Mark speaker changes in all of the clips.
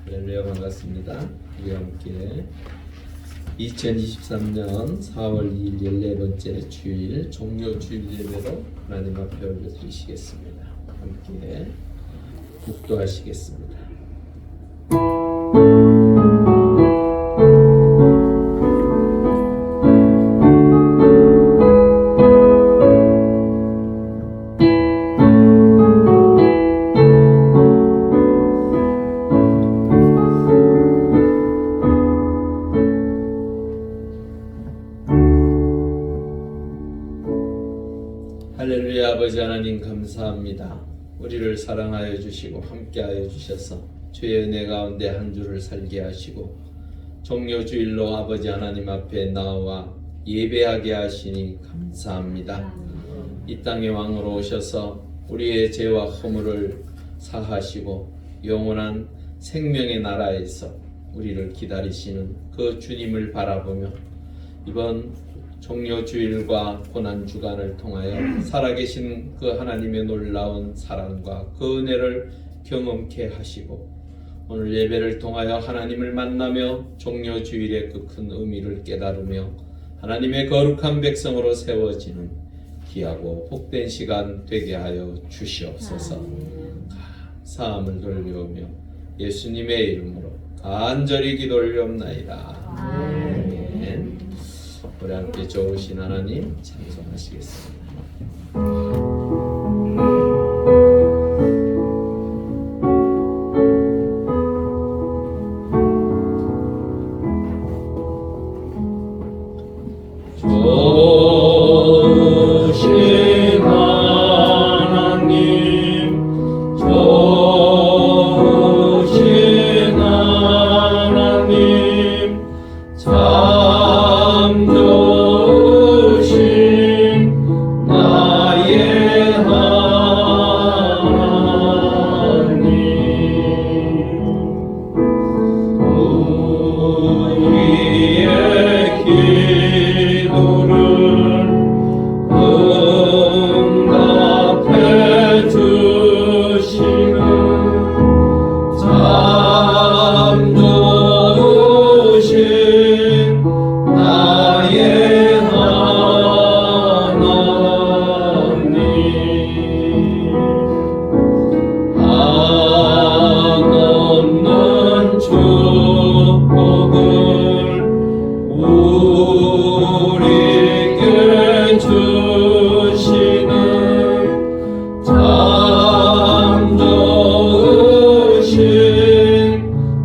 Speaker 1: 할렐루야, 반갑습니다. 우리 함께 2023년 4월 2일 14번째 주일 종료 주일 예배로 하나님 앞에 올려드리시겠습니다. 함께 묵도하시겠습니다. 할렐루야. 아버지 하나님 감사합니다. 우리를 사랑하여 주시고 함께하여 주셔서 주의 은혜 가운데 한 주를 살게 하시고 종료 주일로 아버지 하나님 앞에 나와 예배하게 하시니 감사합니다. 이 땅의 왕으로 오셔서 우리의 죄와 허물을 사하시고 영원한 생명의 나라에서 우리를 기다리시는 그 주님을 바라보며 이번 종료 주일과 고난 주간을 통하여 살아계신 그 하나님의 놀라운 사랑과 그 은혜를 경험케 하시고 오늘 예배를 통하여 하나님을 만나며 종료 주일의 그 큰 의미를 깨달으며 하나님의 거룩한 백성으로 세워지는 귀하고 복된 시간 되게 하여 주시옵소서. 감사함을 돌려오며 예수님의 이름으로 간절히 기도 올리옵나이다. 아멘. 우리 함께 좋으신 하나님 찬송하시겠습니다. 좋으신 하나님, 좋으신 하나님, 참 좋으신 나의 하나님, 우리의 기도를 응답해 주시는 참 좋으신 나의 하나님, 한없는 축복을 우리에게 주시는 참 좋으신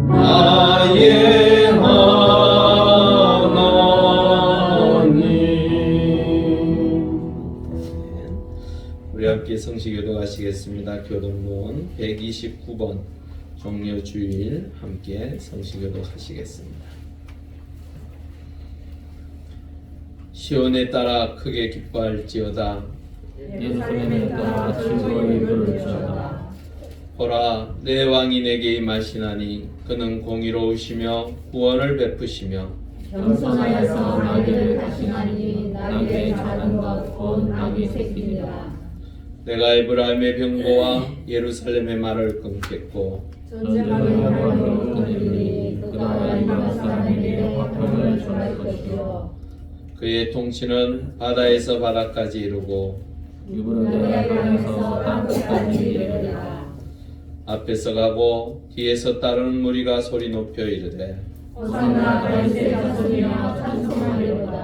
Speaker 1: 나의 하나님. 우리 함께 성시교도 하시겠습니다. 교동문 129번 종료 주일 함께 성시교도 하시겠습니다. 시온에 따라 크게 기뻐할지어다.
Speaker 2: 예루살렘에 따라 즐거이 부를지어다.
Speaker 1: 보라, 내 왕이 내게 임하시나니 그는 공의로우시며 구원을 베푸시며
Speaker 2: 겸손하여서 나귀를 타시나니 나귀의 작은 것 곧 나귀 새끼니라.
Speaker 1: 내가 에브라임의 병고와 예루살렘의 말을 끊겠고
Speaker 2: 전쟁하는 영광으로 끊으리니 그가 이방 사람에게 화평을 전할 것이요
Speaker 1: 그의 통치는 바다에서 바다까지 이루고
Speaker 2: 유브라데 강에서 땅끝까지 이르리라.
Speaker 1: 앞에서 가고 뒤에서 따르는 무리가 소리 높여 이르되
Speaker 2: 호산나 다윗의 자손이여 찬송하리로다.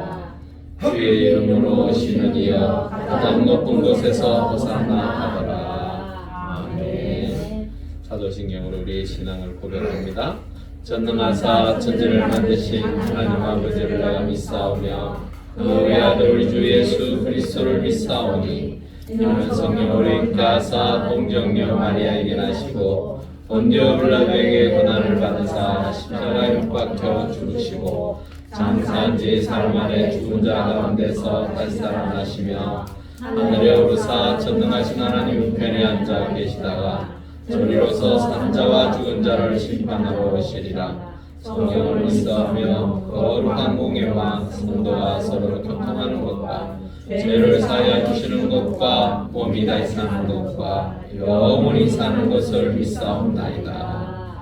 Speaker 1: 주의 이름으로 오시는 이여 가장 높은 곳에서 호산나 하더라. 아멘. 사도신경으로 우리의 신앙을 고백합니다. 전능하사 천지를 만드신 하나님 아버지를 내가 믿사오며 그 외아들 우리 주 예수 그리스도를 믿사오니 이는 성령으로 있게 하사 동정녀 마리아에게 나시고 본디오 빌라도에게 고난을 받으사 십자가에 못 박혀 죽으시고 장사한 지 사흘 만에 죽은 자 가운데서 다시 살아나시며 하늘에 오르사 전능하신 하나님 우편에 앉아 계시다가 저리로서 산 자와 죽은 자를 심판하러 오시리라. 성령을 믿사오며 거룩한 공예와 성도와 서로 교통하는 것과 죄를 사하여 주시는 것과 몸이 다시 사는 것과 영원히 사는 것을 믿사옵나이다.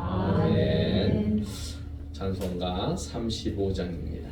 Speaker 1: 아멘. 찬송가 35장입니다.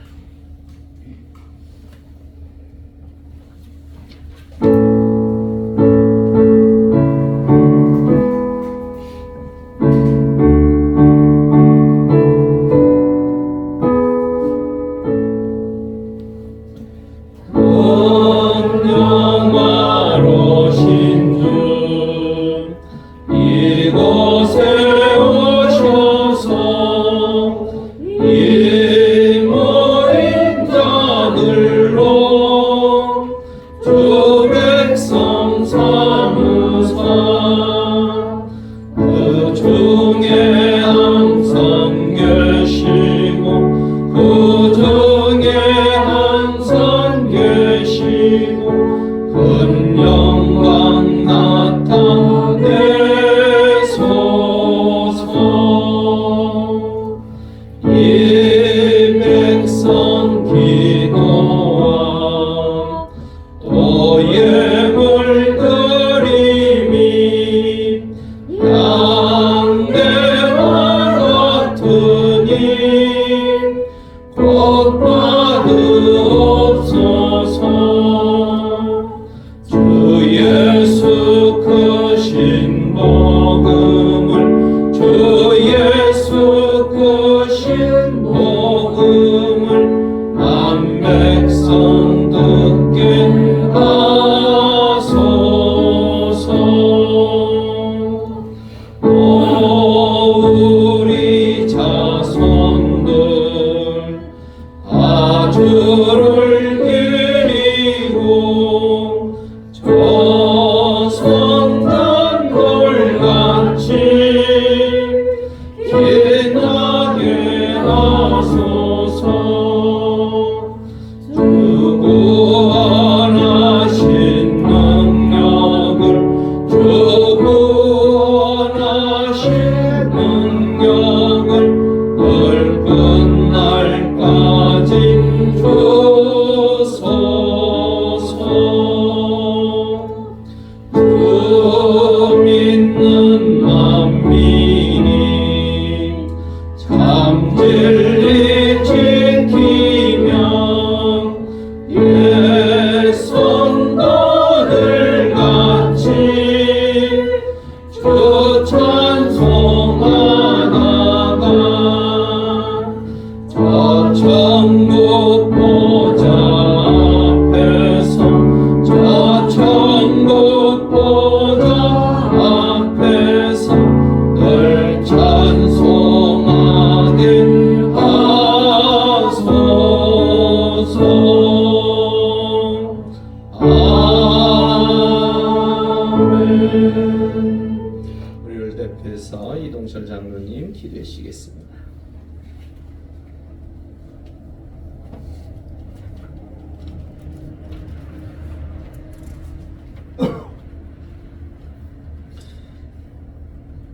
Speaker 1: 우리를 대표해서 이동철 장로님 기도해 주시겠습니다.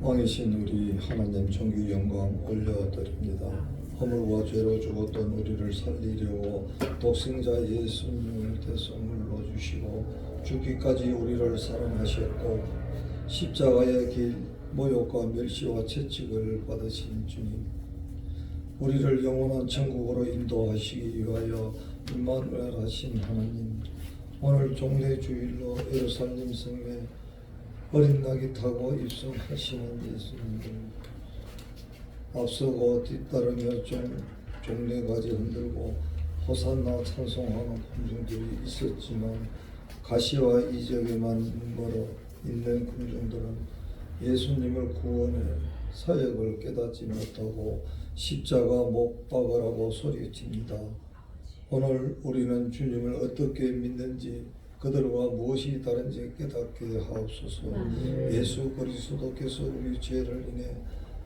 Speaker 3: 왕이신 우리 하나님 존귀 영광 올려드립니다. 허물과 죄로 죽었던 우리를 살리려고 독생자 예수님을 대성물로 주시고 죽기까지 우리를 사랑하셨고 십자가의 길 모욕과 멸시와 채찍을 받으신 주님, 우리를 영원한 천국으로 인도하시기 위하여 임마누엘하신 하나님, 오늘 종례주일로 예루살렘 성에 어린 낙이 타고 입성하시는 예수님들, 앞서고 뒤따르며 종례가지 흔들고 호산나 찬송하는 군중들이 있었지만 가시와 이적에만 멀어 있는 군중들은 예수님을 구원의 사역을 깨닫지 못하고 십자가 못 박으라고 소리칩니다. 오늘 우리는 주님을 어떻게 믿는지 그들과 무엇이 다른지 깨닫게 하옵소서. 예수 그리스도께서 우리 죄를 인해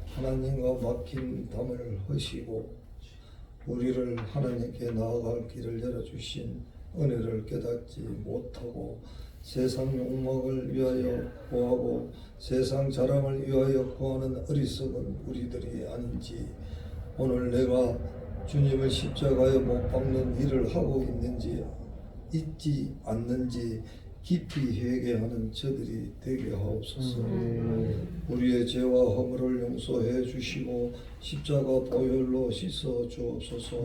Speaker 3: 하나님과 막힌 담을 허시고 우리를 하나님께 나아갈 길을 열어주신 은혜를 깨닫지 못하고 세상 욕망을 위하여 구하고 세상 자랑을 위하여 구하는 어리석은 우리들이 아닌지, 오늘 내가 주님을 십자가에 못 박는 일을 하고 있는지 잊지 않는지 깊이 회개하는 저들이 되게 하옵소서. 우리의 죄와 허물을 용서해 주시고 십자가 보혈로 씻어 주옵소서.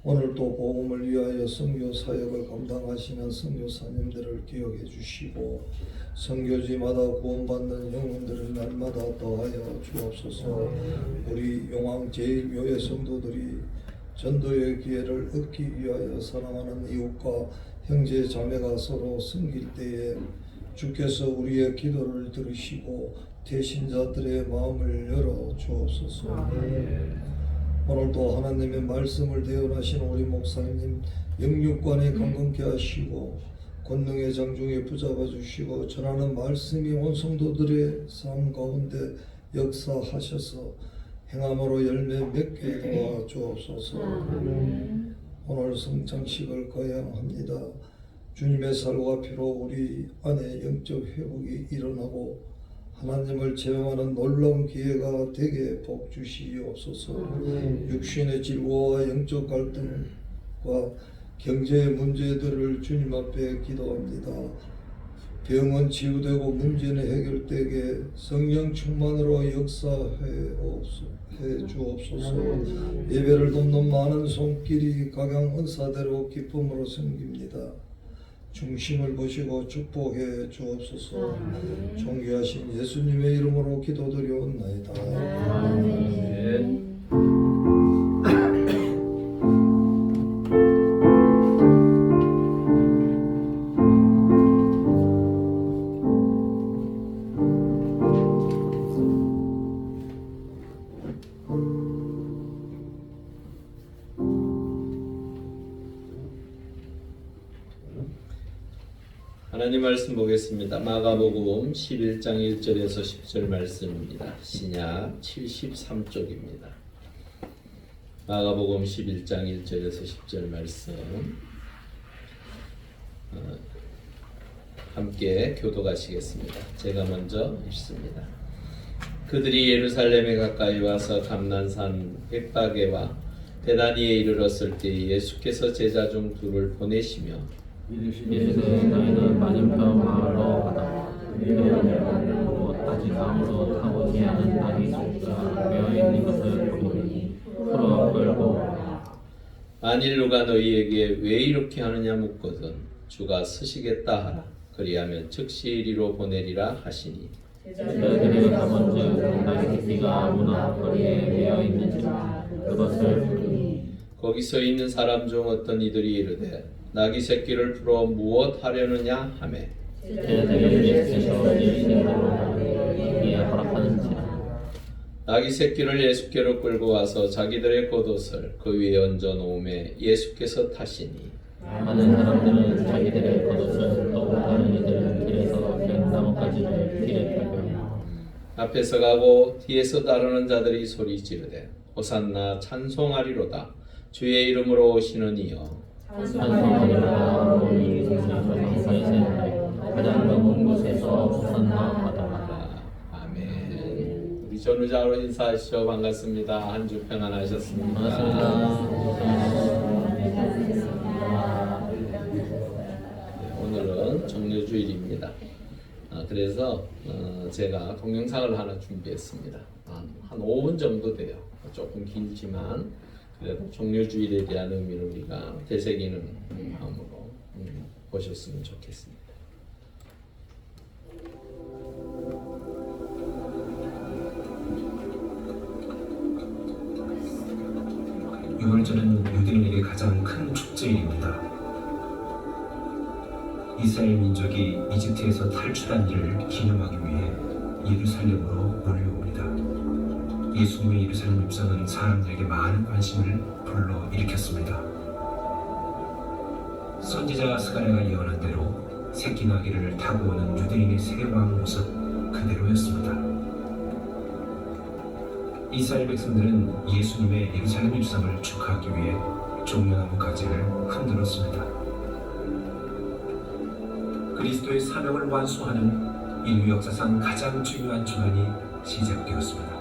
Speaker 3: 오늘도 복음을 위하여 선교 사역을 감당하시는 선교사님들을 기억해 주시고 선교지마다 구원받는 영혼들을 날마다 더하여 주옵소서. 우리 용왕 제1교회 성도들이 전도의 기회를 얻기 위하여 사랑하는 이웃과 형제 자매가 서로 섬길 때에 주께서 우리의 기도를 들으시고 대신자들의 마음을 열어 주옵소서. 오늘도 하나님의 말씀을 대언하신 우리 목사님 영육관에 강건케 하시고 권능의 장중에 붙잡아 주시고 전하는 말씀이 온 성도들의 삶 가운데 역사하셔서 행함으로 열매 맺게 도와 주옵소서. 오늘 성찬식을 거행합니다. 주님의 살과 피로 우리 안에 영적 회복이 일어나고 하나님을 체험하는 놀라운 기회가 되게 복 주시옵소서. 육신의 질고와 영적 갈등과 경제의 문제들을 주님 앞에 기도합니다. 병은 치유되고 문제는 해결되게 성령 충만으로 역사해 주옵소서. 예배를 돕는 많은 손길이 각양 은사대로 기쁨으로 섬깁니다. 중심을 보시고 축복해 주옵소서. 존귀하신 예수님의 이름으로 기도드리옵나이다.
Speaker 1: 아멘. 하나님 말씀 보겠습니다. 마가복음 11장 1절에서 10절 말씀입니다. 신약 73쪽입니다. 마가복음 11장 1절에서 10절 말씀 함께 교독하시겠습니다. 제가 먼저 읽습니다. 그들이 예루살렘에 가까이 와서 감난산 벳바게와 베다니에 이르렀을 때 예수께서 제자 중 둘을 보내시며
Speaker 2: 이르시되 너희는 맞은편 마을로 가다 그리고 아직 아무도 타보지 않은 나귀 소가 되어 있는 것을 보니 풀어 끌고 오라.
Speaker 1: 만일 누가 너희에게 왜 이렇게 하느냐 묻거든 주가 쓰시겠다 하라. 그리하면 즉시 이리로 보내리라 하시니
Speaker 2: 제자들이 가본즉 나귀 새끼가 아무나 거리에 매여 있는지라 그것을 부르니
Speaker 1: 거기서 있는 사람 중 어떤 이들이 이르되 나귀 새끼를 풀어 무엇 하려느냐 하매
Speaker 2: 제자들이 예수께서 이르시는 대로 여기에 허락하는지라.
Speaker 1: 나귀 새끼를 예수께로 끌고 와서 자기들의 겉옷을 그 위에 얹어 놓음에 예수께서 타시니
Speaker 2: 많은 사람들은 자기들의 겉옷을 또 다른 이들은 길에서 된 나뭇가지를 길에 펴며
Speaker 1: 앞에서 가고 뒤에서 따르는 자들이 소리 지르되 호산나 찬송하리로다 주의 이름으로 오시는 이여
Speaker 2: 찬송하리로다 오니 강사에서 가장 높은 곳에서 호산나 받아라.
Speaker 1: 아멘. 우리 전우자로 인사하시죠. 반갑습니다. 한 주 평안하셨습니까?
Speaker 2: 반갑습니다.
Speaker 1: 오늘은 정료주일입니다. 그래서 제가 동영상을 하나 준비했습니다. 한 5분 정도 돼요. 조금 길지만 그래도 정료주일에 대한 의미를 우리가 되새기는 마음으로 보셨으면 좋겠습니다.
Speaker 4: 6월절은 유대인에게 가장 큰 축제일입니다. 이스라엘 민족이 이집트에서 탈출한 일을 기념하기 위해 예루살렘으로 몰려옵니다. 예수님의 예루살렘 입성은 사람들에게 많은 관심을 불러일으켰습니다. 선지자 스가랴가 예언한 대로 새끼 나귀를 타고 오는 유대인의 새 왕 모습 그대로였습니다. 이스라엘 백성들은 예수님의 예루살렘 입성을 축하하기 위해 종려나무 가지를 흔들었습니다. 그리스도의 사명을 완수하는 인류 역사상 가장 중요한 주간이 시작되었습니다.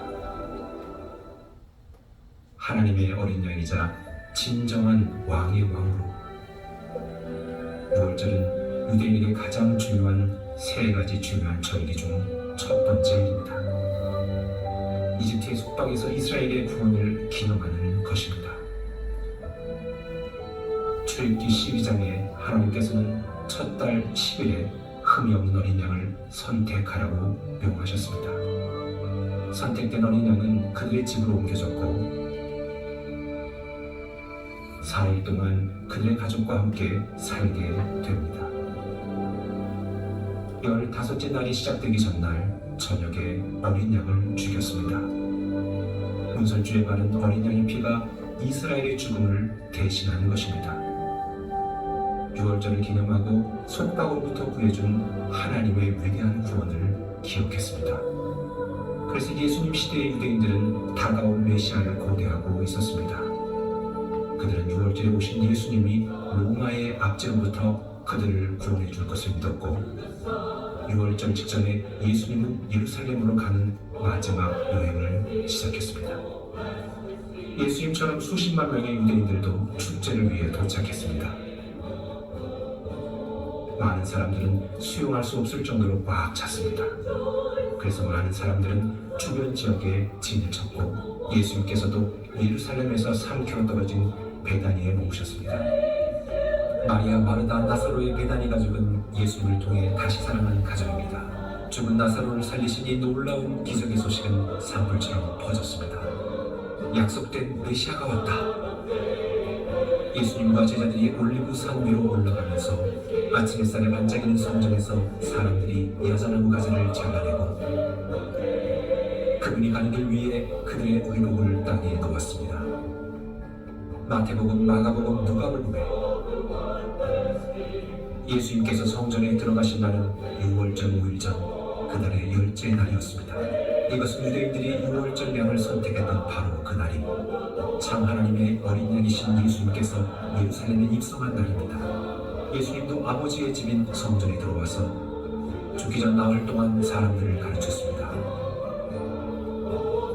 Speaker 4: 하나님의 어린 양이자 진정한 왕의 왕으로 6월절은 유대인에게 가장 중요한 세 가지 중요한 절기 중 첫 번째입니다. 이집트의 속박에서 이스라엘의 구원을 기념하는 것입니다. 출애굽기 12장에 하나님께서는 첫 달 10일에 흠이 없는 어린 양을 선택하라고 명하셨습니다. 선택된 어린 양은 그들의 집으로 옮겨졌고 4일 동안 그들의 가족과 함께 살게 됩니다. 15째 날이 시작되기 전날 저녁에 어린 양을 죽였습니다. 문설주에 바른 어린 양의 피가 이스라엘의 죽음을 대신하는 것입니다. 6월절을 기념하고 속박으로부터 구해준 하나님의 위대한 구원을 기억했습니다. 그래서 예수님 시대의 유대인들은 다가온 메시아를 고대하고 있었습니다. 그들은 6월절에 오신 예수님이 로마의 압제로부터 그들을 구원해 줄 것을 믿었고 6월절 직전에 예수님은 예루살렘으로 가는 마지막 여행을 시작했습니다. 예수님처럼 수십만 명의 유대인들도 축제를 위해 도착했습니다. 많은 사람들은 수용할 수 없을 정도로 꽉 찼습니다. 그래서 많은 사람들은 주변 지역에 진을 쳤고 예수님께서도 예루살렘에서 3km 떨어진 베다니에 머무셨습니다. 마리아, 마르다, 나사로의 베다니 가족은 예수님을 통해 다시 살아난 가족입니다. 죽은 나사로를 살리신 이 놀라운 기적의 소식은 산불처럼 퍼졌습니다. 약속된 메시아가 왔다. 예수님과 제자들이 올리브 산 위로 올라가면서 아침 햇살에 반짝이는 성전에서 사람들이 야자나무 가지를 잘라내고 그분이 가는 길 위에 그들의 의복을 땅에 놓았습니다. 마태복음, 마가복음, 누가복음에 예수님께서 성전에 들어가신 날은 6월절 5일 전 그날의 10째 날이었습니다. 이것은 유대인들이 6월절 양을 선택했던 바로 그날이 참 하나님의 어린 양이신 예수님께서 예루살렘에 입성한 날입니다. 예수님도 아버지의 집인 성전에 들어와서 죽기 전 나흘 동안 사람들을 가르쳤습니다.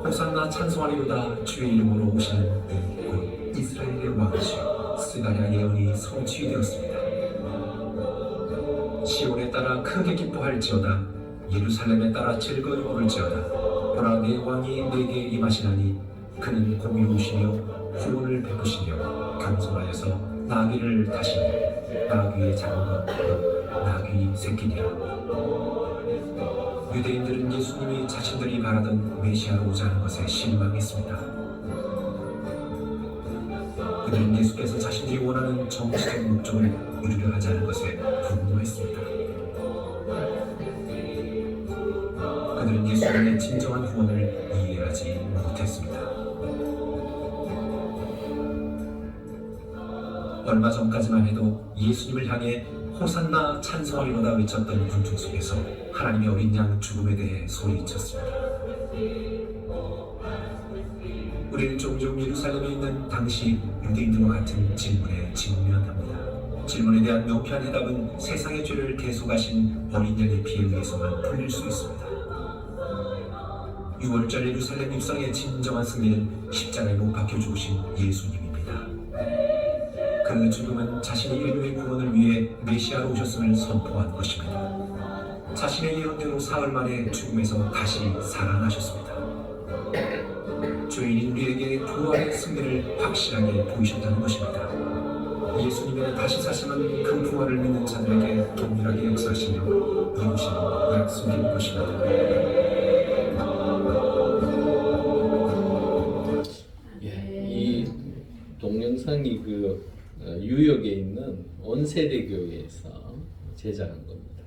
Speaker 4: 호산나 찬송하리로다 주의 이름으로 오시는 이 곧 이스라엘의 왕이시여 스가랴 예언이 성취되었습니다. 시온에 따라 크게 기뻐할지어다 예루살렘에 따라 즐거이 부를지어다 보라 내 왕이 내게 임하시나니 그는 공의로우시며 구원을 베푸시며 겸손하여서 나귀를 타시며 나귀의 작은 것 나귀 새끼니라. 유대인들은 예수님이 자신들이 바라던 메시아로 오자는 것에 실망했습니다. 그들은 예수께서 자신들이 원하는 정치적 목적을 이루려 하지 않은 것에 분노했습니다. 그들은 예수님의 진정한 구원을 이해하지 못했습니다. 얼마 전까지만 해도 예수님을 향해 호산나 찬송하리로다 외쳤던 군중 속에서 하나님의 어린 양 죽음에 대해 소리쳤습니다. 우리는 종종 예루살렘에 있는 당시 유대인들과 같은 질문에 직면합니다. 질문에 대한 명쾌한 해답은 세상의 죄를 대속하신 어린 양의 피에 의해서만 풀릴 수 있습니다. 6월절 예루살렘 입성의 진정한 승리는 십자가에 못 박혀 죽으신 예수님입니다. 그 죽음은 자신의 인류의 구원을 위해 메시아로 오셨음을 선포한 것입니다. 자신의 예언대로 사흘 만에 죽음에서 다시 살아나셨습니다. 죄인인 우리에게 부활의 승리를 확실하게 보이셨다는 것입니다. 예수님의 다시 사심은 그 부활을 믿는 자들에게 동일하게 역사하시며 이루신 약속인 것입니다.
Speaker 1: 이 동영상이 뉴욕에 있는 온세대교회에서 제작한 겁니다.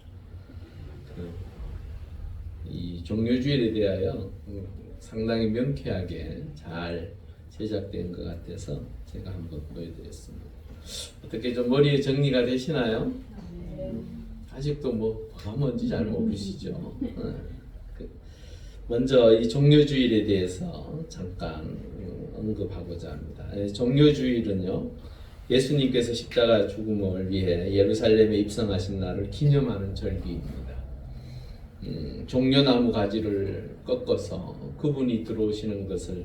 Speaker 1: 이 종료주일에 대하여 상당히 명쾌하게 잘 제작된 것 같아서 제가 한번 보여드렸습니다. 어떻게 좀 머리에 정리가 되시나요? 아직도 뭐가 뭔지 잘 모르시죠? 먼저 이 종료주일에 대해서 잠깐 언급하고자 합니다. 종료주일은요, 예수님께서 십자가 죽음을 위해 예루살렘에 입성하신 날을 기념하는 절기입니다. 종려나무 가지를 꺾어서 그분이 들어오시는 것을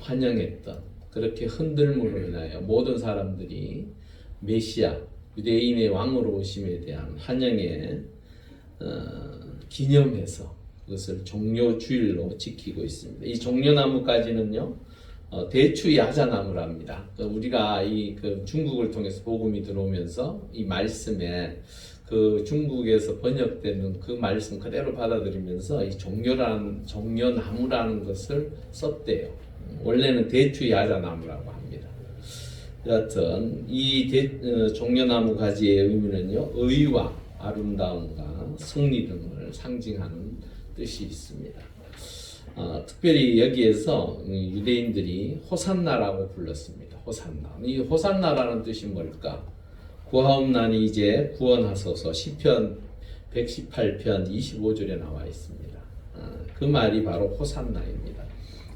Speaker 1: 환영했던 그렇게 흔들므로 인하여 모든 사람들이 메시아, 유대인의 왕으로 오심에 대한 환영에 기념해서 그것을 종려주일로 지키고 있습니다. 이 종려나무까지는요 대추 야자나무랍니다. 우리가 그 중국을 통해서 복음이 들어오면서 이 말씀에 그 중국에서 번역되는 그 말씀 그대로 받아들이면서 이 종려나무라는 것을 썼대요. 원래는 대추 야자나무라고 합니다. 여하튼 이 종려나무 가지의 의미는요 의와 아름다움과 승리 등을 상징하는 뜻이 있습니다. 특별히 여기에서 유대인들이 호산나라고 불렀습니다. 호산나. 이 호산나라는 뜻이 뭘까? 구하옵나니 이제 구원하소서. 시편 118편 25절에 나와 있습니다. 그 말이 바로 호산나입니다.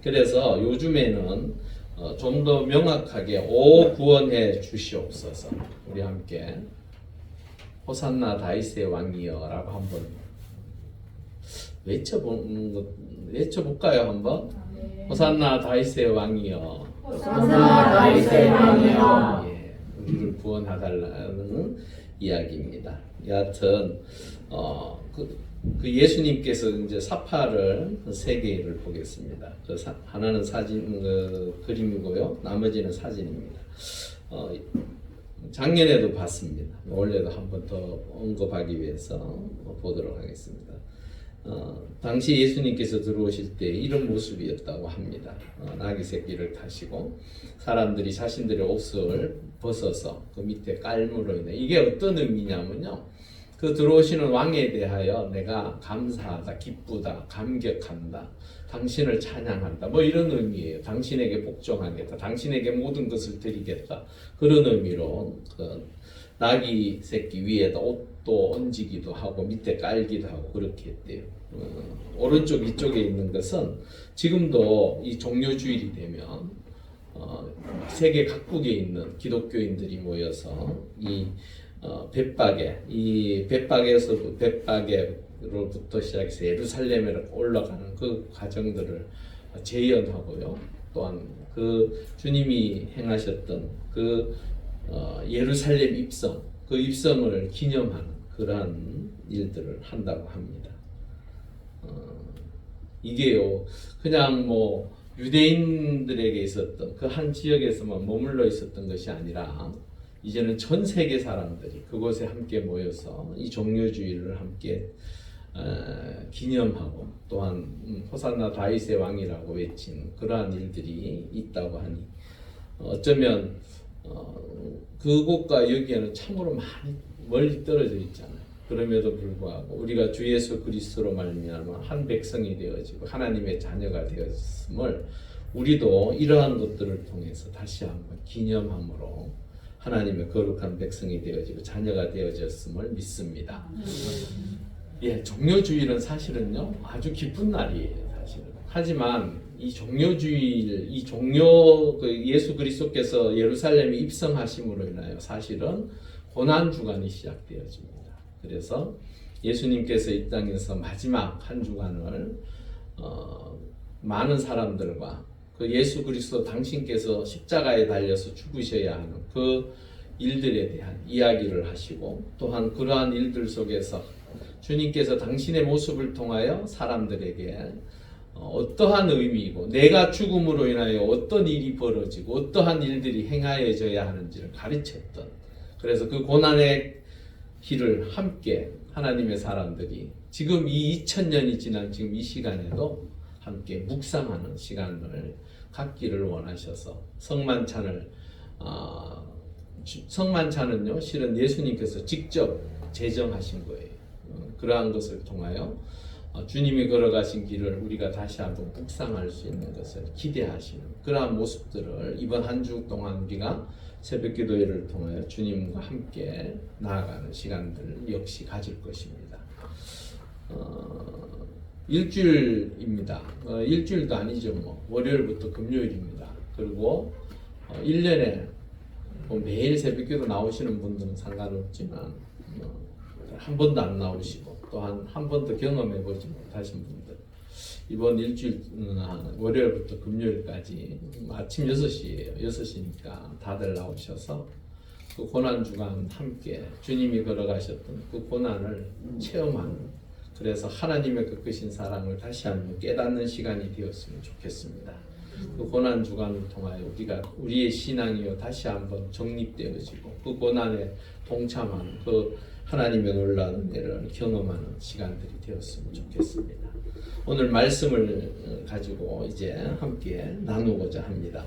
Speaker 1: 그래서 요즘에는 좀 더 명확하게 오 구원해 주시옵소서. 우리 함께 호산나 다윗의 왕이여라고 한번 외쳐볼까요 한번? 호산나 다윗의 왕이여.
Speaker 2: 호산나 다윗의 왕이여.
Speaker 1: 예, 우리를 구원하달라는 이야기입니다. 여하튼 그 예수님께서 이제 사파를 세 개를 보겠습니다. 하나는 사진 그림이고요, 나머지는 사진입니다. 작년에도 봤습니다. 올해도 한 번 더 언급하기 위해서 보도록 하겠습니다. 당시 예수님께서 들어오실 때 이런 모습이었다고 합니다. 나귀 새끼를 타시고 사람들이 자신들의 옷을 벗어서 그 밑에 깔무로 인해 이게 어떤 의미냐면요. 그 들어오시는 왕에 대하여 내가 감사하다, 기쁘다, 감격한다, 당신을 찬양한다, 뭐 이런 의미예요. 당신에게 복종하겠다, 당신에게 모든 것을 드리겠다, 그런 의미로 그 나귀 새끼 위에다 옷도 얹기도 하고 밑에 깔기도 하고 그렇게 했대요. 오른쪽 이쪽에 있는 것은 지금도 이 종려주일이 되면 세계 각국에 있는 기독교인들이 모여서 이 벳박에로부터 시작해서 예루살렘으로 올라가는 그 과정들을 재현하고요. 또한 그 주님이 행하셨던 그 예루살렘 입성, 그 입성을 기념하는 그러한 일들을 한다고 합니다. 이게요, 그냥 뭐 유대인들에게 있었던 그 한 지역에서만 머물러 있었던 것이 아니라 이제는 전 세계 사람들이 그곳에 함께 모여서 이 종려주일을 함께 기념하고 또한 호산나 다윗의 왕이라고 외친 그러한 일들이 있다고 하니 어쩌면 그곳과 여기에는 참으로 많이 멀리 떨어져 있잖아요. 그럼에도 불구하고 우리가 주 예수 그리스도로 말미암아 한 백성이 되어지고 하나님의 자녀가 되었음을 우리도 이러한 것들을 통해서 다시 한번 기념함으로 하나님의 거룩한 백성이 되어지고 자녀가 되어졌음을 믿습니다. 예, 종려주일은 사실은요 아주 기쁜 날이에요, 사실은. 하지만 이 종려주일, 그 예수 그리스도께서 예루살렘에 입성하심으로 인하여 사실은 고난 주간이 시작되어집니다. 그래서 예수님께서 이 땅에서 마지막 한 주간을 많은 사람들과 그 예수 그리스도 당신께서 십자가에 달려서 죽으셔야 하는 그 일들에 대한 이야기를 하시고 또한 그러한 일들 속에서 주님께서 당신의 모습을 통하여 사람들에게 어떠한 의미이고 내가 죽음으로 인하여 어떤 일이 벌어지고 어떠한 일들이 행하여져야 하는지를 가르쳤던, 그래서 그 고난의 길을 함께 하나님의 사람들이 지금 이 2000년이 지난 지금 이 시간에도 함께 묵상하는 시간을 갖기를 원하셔서 성만찬은요 실은 예수님께서 직접 제정하신 거예요. 그러한 것을 통하여 주님이 걸어가신 길을 우리가 다시 한번 묵상할 수 있는 것을 기대하시는 그러한 모습들을 이번 한 주 동안 우리가 새벽기도회를 통하여 주님과 함께 나아가는 시간들을 역시 가질 것입니다. 일주일입니다. 일주일도 아니죠. 뭐 월요일부터 금요일입니다. 그리고 1년에 뭐 매일 새벽기도 나오시는 분들은 상관없지만 한 번도 안 나오시고 또한 한 번도 경험해보지 못하신 분들, 이번 일주일 월요일부터 금요일까지 아침 6시예요. 6시니까 다들 나오셔서 그 고난 주간 함께 주님이 걸어가셨던 그 고난을 체험하는, 그래서 하나님의 그 크신 사랑을 다시 한번 깨닫는 시간이 되었으면 좋겠습니다. 그 고난 주간을 통하여 우리의 신앙이요 다시 한번 정립되어지고 그 고난에 동참하는 그 하나님의 놀라운 은혜를 경험하는 시간들이 되었으면 좋겠습니다. 오늘 말씀을 가지고 이제 함께 나누고자 합니다.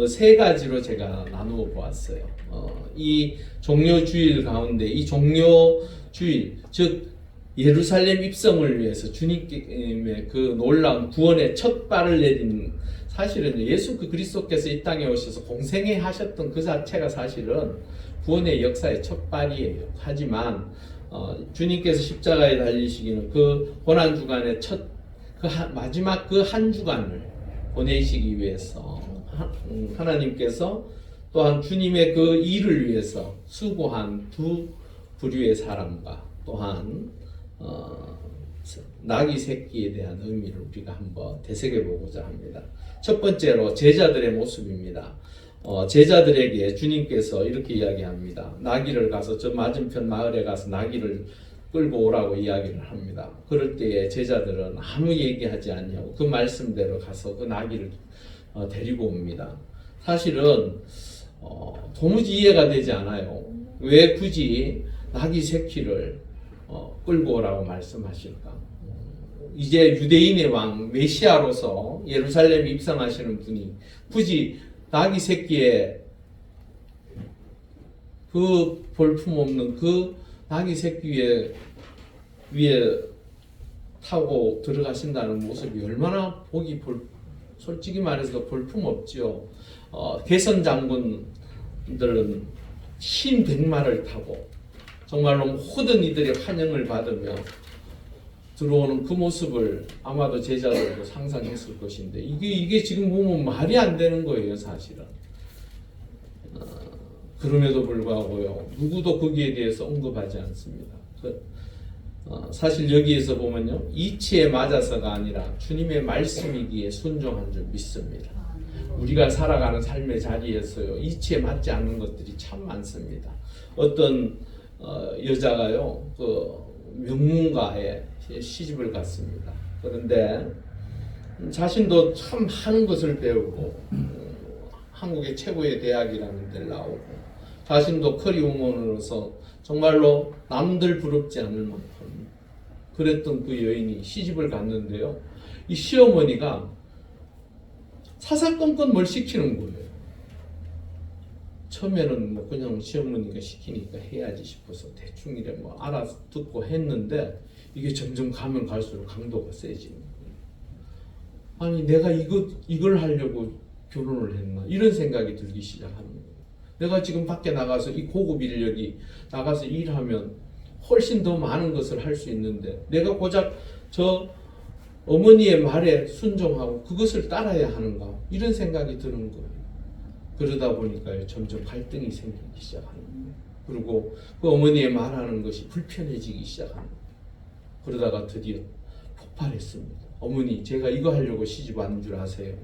Speaker 1: 세 가지로 제가 나누어 보았어요. 이 종료주일 가운데 이 종료주일, 즉 예루살렘 입성을 위해서 주님의 그 놀라운 구원의 첫 발을 내린, 사실은 예수 그리스도께서 이 땅에 오셔서 공생애 하셨던 그 자체가 사실은 구원의 역사의 첫 발이에요. 하지만 주님께서 십자가에 달리시기는 그 고난 주간의 마지막 그 한 주간을 보내시기 위해서 하나님께서 또한 주님의 그 일을 위해서 수고한 두 부류의 사람과 또한 나귀 새끼에 대한 의미를 우리가 한번 되새겨 보고자 합니다. 첫 번째로 제자들의 모습입니다. 제자들에게 주님께서 이렇게 이야기합니다. 나귀를 가서 저 맞은편 마을에 가서 나귀를 끌고 오라고 이야기를 합니다. 그럴 때에 제자들은 아무 얘기하지 않냐고 그 말씀대로 가서 그 나귀를 데리고 옵니다. 사실은 도무지 이해가 되지 않아요. 왜 굳이 나귀 새끼를 끌고 오라고 말씀하실까? 이제 유대인의 왕 메시아로서 예루살렘에 입성하시는 분이 굳이 나귀 새끼에 그 볼품없는 그 나귀 새끼 위에 타고 들어가신다는 모습이 얼마나 솔직히 말해서 볼품없지요. 개선 장군들은 흰 백마를 타고 정말로 모든 이들의 환영을 받으며 들어오는 그 모습을 아마도 제자들도 상상했을 것인데 이게 지금 보면 말이 안 되는 거예요, 사실은. 그럼에도 불구하고요, 누구도 거기에 대해서 언급하지 않습니다. 사실 여기에서 보면요, 이치에 맞아서가 아니라 주님의 말씀이기에 순종한 줄 믿습니다. 우리가 살아가는 삶의 자리에서요, 이치에 맞지 않는 것들이 참 많습니다. 어떤 여자가요, 그 명문가에 시집을 갔습니다. 그런데 자신도 참 하는 것을 배우고 한국의 최고의 대학이라는 데를 나오고 자신도 커리우먼으로서 정말로 남들 부럽지 않을 만큼 그랬던 그 여인이 시집을 갔는데요, 이 시어머니가 사사건건 뭘 시키는 거예요. 처음에는 뭐 그냥 시어머니가 시키니까 해야지 싶어서 대충 이래 뭐 알아서 듣고 했는데 이게 점점 가면 갈수록 강도가 세지는 거예요. 아니 내가 이걸 하려고 결혼을 했나 이런 생각이 들기 시작하는 거예요. 내가 지금 밖에 나가서 이 고급 인력이 나가서 일하면 훨씬 더 많은 것을 할 수 있는데 내가 고작 저 어머니의 말에 순종하고 그것을 따라야 하는가 이런 생각이 드는 거예요. 그러다 보니까 점점 갈등이 생기기 시작하는 거예요. 그리고 그 어머니의 말하는 것이 불편해지기 시작하는 거예요. 그러다가 드디어 폭발했습니다. 어머니, 제가 이거 하려고 시집 왔는 줄 아세요?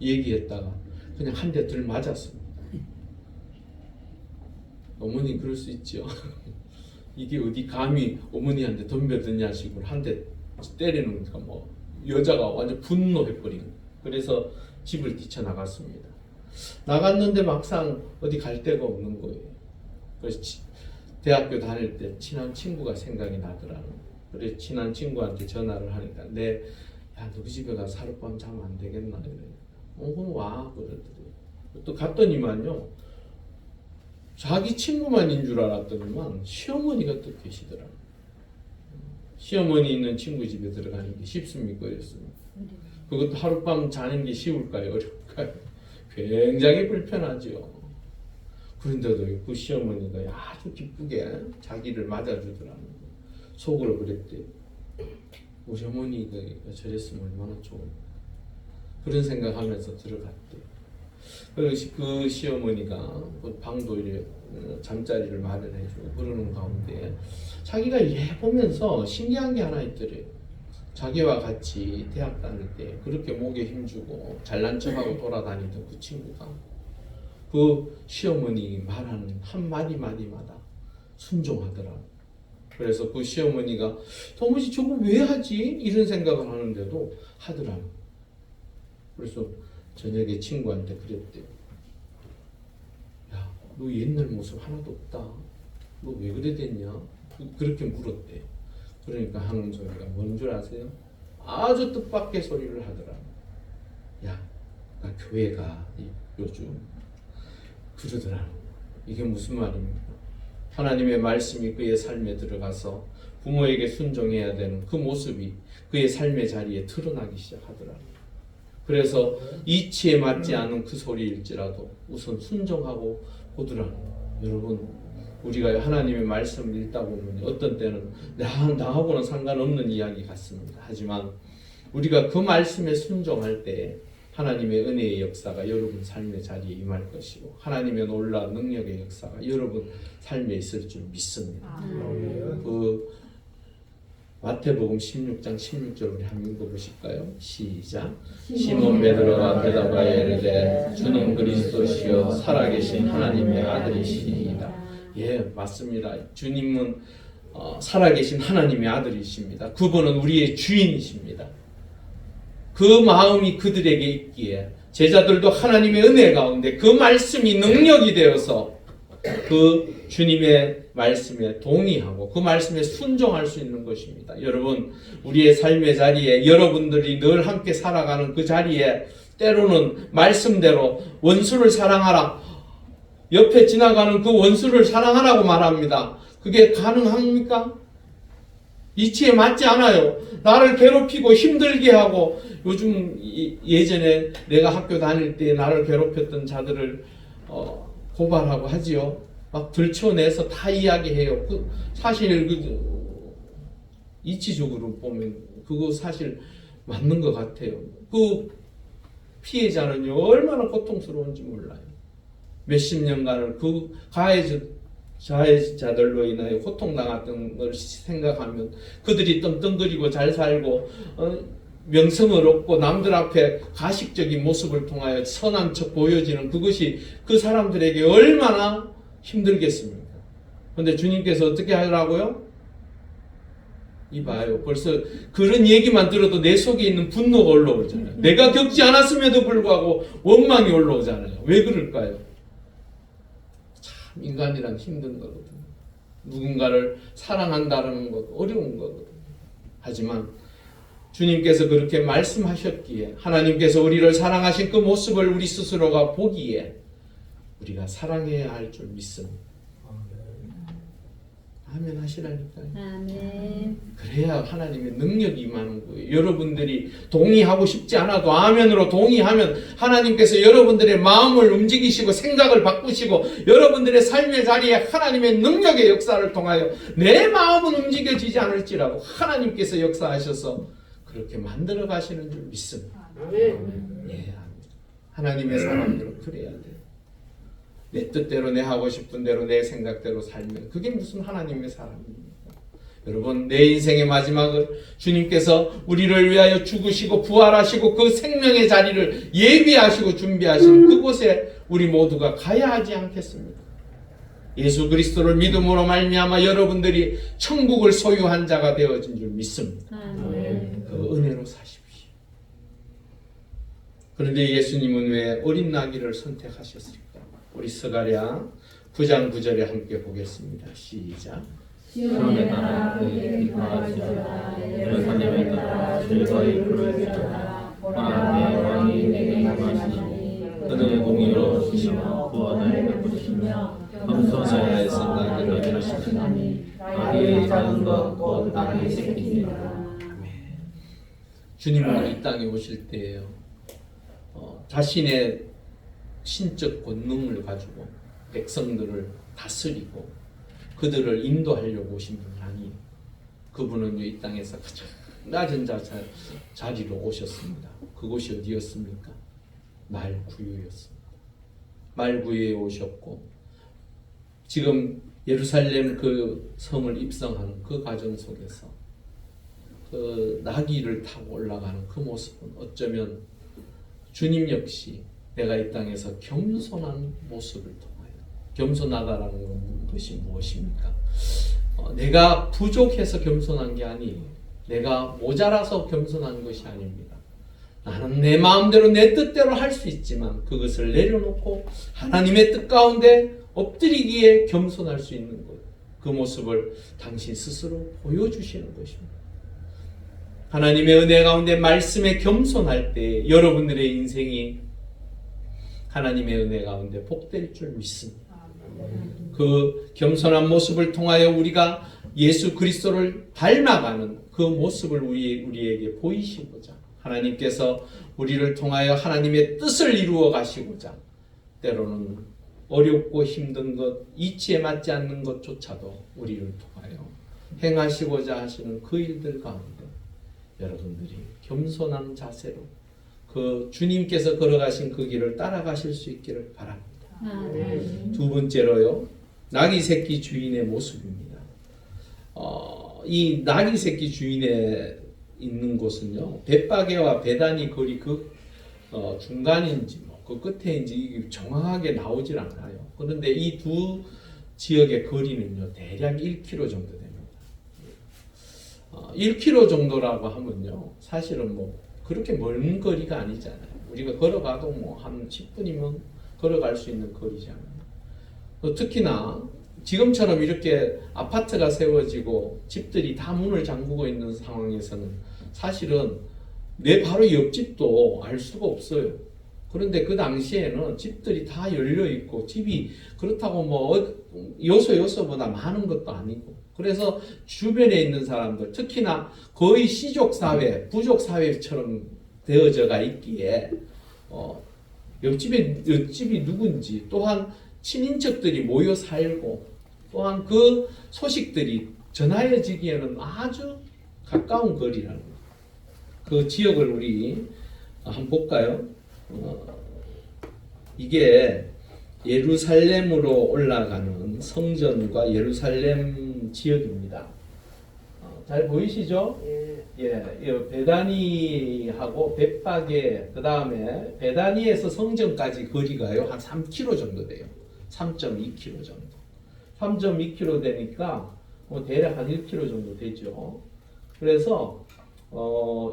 Speaker 1: 얘기했다가 그냥 한 대 들 맞았습니다. 어머니 그럴 수 있죠. 이게 어디 감히 어머니한테 덤벼드냐 식으로 한 대 때리는 거니까 뭐 여자가 완전 분노해버린 거예요. 그래서 집을 뛰쳐나갔습니다. 나갔는데 막상 어디 갈 데가 없는 거예요. 그래서 대학교 다닐 때 친한 친구가 생각이 나더라고요. 그래서 친한 친구한테 전화를 하니까 야, 너 집에 가서 하룻밤 자면 안 되겠나? 그럼 와 그러더래요. 또 갔더니만요, 자기 친구만인 줄 알았더니만 시어머니가 또 계시더라고요. 시어머니 있는 친구 집에 들어가는 게 쉽습니까? 어렵습니까? 그것도 하룻밤 자는 게 쉬울까요? 어려울까요? 굉장히 불편하죠. 그런데도 그 시어머니가 아주 기쁘게 자기를 맞아주더라는 거예요. 속으로 그랬대요. 우리 어머니가 저랬으면 얼마나 좋을까. 그런 생각하면서 들어갔대요. 그래서 그 시어머니가 그 방도 이래 잠자리를 마련해주고 그러는 가운데 자기가 보면서 신기한 게 하나 있더래요. 자기와 같이 대학 다닐 때 그렇게 목에 힘주고 잘난 척하고 돌아다니던 그 친구가 그 시어머니 말하는 한마디마다 순종하더라. 그래서 그 시어머니가 도무지 저거 왜 하지? 이런 생각을 하는데도 하더라. 그래서 저녁에 친구한테 그랬대요. 야, 너 옛날 모습 하나도 없다. 너 왜 그래 됐냐? 그렇게 물었대요. 그러니까 하는 소리가 뭔 줄 아세요? 아주 뜻밖의 소리를 하더라. 야, 나 교회가 요즘 그러더라. 이게 무슨 말입니까? 하나님의 말씀이 그의 삶에 들어가서 부모에게 순종해야 되는 그 모습이 그의 삶의 자리에 드러나기 시작하더라. 그래서 이치에 맞지 않은 그 소리일지라도 우선 순종하고 보더라. 여러분, 우리가 하나님의 말씀을 읽다 보면 어떤 때는 나하고는 상관없는 이야기 같습니다. 하지만 우리가 그 말씀에 순종할 때 하나님의 은혜의 역사가 여러분 삶의 자리에 임할 것이고 하나님의 놀라운 능력의 역사가 여러분 삶에 있을 줄 믿습니다. 그 마태복음 16장 16절 우리 한번 읽어보실까요? 시작. 시몬 베드로가 대답하여 이르되 주는 그리스도시요 살아계신 하나님의 아들이시니이다. 예, 맞습니다. 주님은 살아계신 하나님의 아들이십니다. 그분은 우리의 주인이십니다. 그 마음이 그들에게 있기에 제자들도 하나님의 은혜 가운데 그 말씀이 능력이 되어서 그 주님의 말씀에 동의하고 그 말씀에 순종할 수 있는 것입니다. 여러분, 우리의 삶의 자리에 여러분들이 늘 함께 살아가는 그 자리에 때로는 말씀대로 원수를 사랑하라, 옆에 지나가는 그 원수를 사랑하라고 말합니다. 그게 가능합니까? 이치에 맞지 않아요. 나를 괴롭히고 힘들게 하고 요즘 예전에 내가 학교 다닐 때 나를 괴롭혔던 자들을 고발하고 하지요. 막 들춰내서 다 이야기해요. 사실 이치적으로 보면 그거 사실 맞는 것 같아요. 그 피해자는 얼마나 고통스러운지 몰라요. 몇십 년간을 그 가해자들로 인하여 고통당했던 걸 생각하면 그들이 떵떵거리고 잘 살고 명성을 얻고 남들 앞에 가식적인 모습을 통하여 선한 척 보여지는 그것이 그 사람들에게 얼마나 힘들겠습니까? 그런데 주님께서 어떻게 하라고요? 이봐요. 벌써 그런 얘기만 들어도 내 속에 있는 분노가 올라오잖아요. 내가 겪지 않았음에도 불구하고 원망이 올라오잖아요. 왜 그럴까요? 참 인간이란 힘든 거거든요. 누군가를 사랑한다는 것 어려운 거거든요. 하지만 주님께서 그렇게 말씀하셨기에 하나님께서 우리를 사랑하신 그 모습을 우리 스스로가 보기에 우리가 사랑해야 할 줄 믿습니다. 아멘 하시라니까요.
Speaker 5: 아멘.
Speaker 1: 그래야 하나님의 능력이 임하는 거예요. 여러분들이 동의하고 싶지 않아도 아멘으로 동의하면 하나님께서 여러분들의 마음을 움직이시고 생각을 바꾸시고 여러분들의 삶의 자리에 하나님의 능력의 역사를 통하여 내 마음은 움직여지지 않을지라도 하나님께서 역사하셔서 그렇게 만들어 가시는 줄 믿습니다. 예, 하나님의 사람들은 그래야 돼요. 내 뜻대로 내 하고 싶은 대로 내 생각대로 살면 그게 무슨 하나님의 사람입니까? 여러분, 내 인생의 마지막을 주님께서 우리를 위하여 죽으시고 부활하시고 그 생명의 자리를 예비하시고 준비하신 그곳에 우리 모두가 가야 하지 않겠습니까? 예수 그리스도를 믿음으로 말미암아 여러분들이 천국을 소유한 자가 되어진 줄 믿습니다. 그 은혜로 사십시오. 그런데 예수님은 왜 어린 나귀를 선택하셨을까? 우리 스가랴 9장 9절에 함께 보겠습니다. 시작.
Speaker 2: 시온에 따라 그의 기뻐하시오다. 예루살렘에 따라 즐거이 부르시오다. 보라, 내 왕이 내게 임하시니 그는 공의로 주시며 구원을 베푸시며 겸손하여서 나귀를 하시나니 나귀의 작은 것 곧 나귀의 새끼니라.
Speaker 1: 주님은 이 땅에 오실 때에요. 자신의 신적 권능을 가지고 백성들을 다스리고 그들을 인도하려고 오신 분이 아니에요. 그분은 이 땅에서 가장 낮은 자리로 오셨습니다. 그곳이 어디였습니까? 말구유였습니다. 말구유에 오셨고 지금 예루살렘 그 성을 입성하는 그 과정 속에서 그 나귀를 타고 올라가는 그 모습은 어쩌면 주님 역시 내가 이 땅에서 겸손한 모습을 통하여, 겸손하다라는 것이 무엇입니까? 내가 부족해서 겸손한 게 아니에요. 내가 모자라서 겸손한 것이 아닙니다. 나는 내 마음대로 내 뜻대로 할 수 있지만 그것을 내려놓고 하나님의 뜻 가운데 엎드리기에 겸손할 수 있는 것, 그 모습을 당신 스스로 보여주시는 것입니다. 하나님의 은혜 가운데 말씀에 겸손할 때 여러분들의 인생이 하나님의 은혜 가운데 복될 줄 믿습니다. 그 겸손한 모습을 통하여 우리가 예수 그리스도를 닮아가는 그 모습을 우리에게 보이시고자 하나님께서 우리를 통하여 하나님의 뜻을 이루어 가시고자 때로는 어렵고 힘든 것, 이치에 맞지 않는 것조차도 우리를 통하여 행하시고자 하시는 그 일들 가운데 여러분들이 겸손한 자세로 그 주님께서 걸어가신 그 길을 따라가실 수 있기를 바랍니다. 두 번째로요, 나귀 새끼 주인의 모습입니다. 이 나귀 새끼 주인에 있는 곳은요, 벳바게와 베다니 거리 그 중간인지 그 끝에인지 이게 정확하게 나오질 않아요. 그런데 이 두 지역의 거리는요, 대략 1km 정도 됩니다. 1km 정도라고 하면요, 사실은 뭐 그렇게 먼 거리가 아니잖아요. 우리가 걸어가도 뭐 한 10분이면 걸어갈 수 있는 거리잖아요. 특히나 지금처럼 이렇게 아파트가 세워지고 집들이 다 문을 잠그고 있는 상황에서는 사실은 내 바로 옆집도 알 수가 없어요. 그런데 그 당시에는 집들이 다 열려 있고 집이 그렇다고 뭐 요소보다 많은 것도 아니고, 그래서 주변에 있는 사람들, 특히나 거의 시족 사회, 부족 사회처럼 되어져가 있기에 옆집이 누군지, 또한 친인척들이 모여 살고, 또한 그 소식들이 전하여지기에는 아주 가까운 거리라는 거예요. 그 지역을 우리 한번 볼까요? 이게 예루살렘으로 올라가는 성전과 예루살렘 지역입니다. 잘 보이시죠? 예, 베다니하고 벳바게, 그 다음에 베다니에서 성전까지 거리가요 한 3km 정도 돼요. 3.2km 정도. 3.2km 되니까 대략 한 1km 정도 되죠. 그래서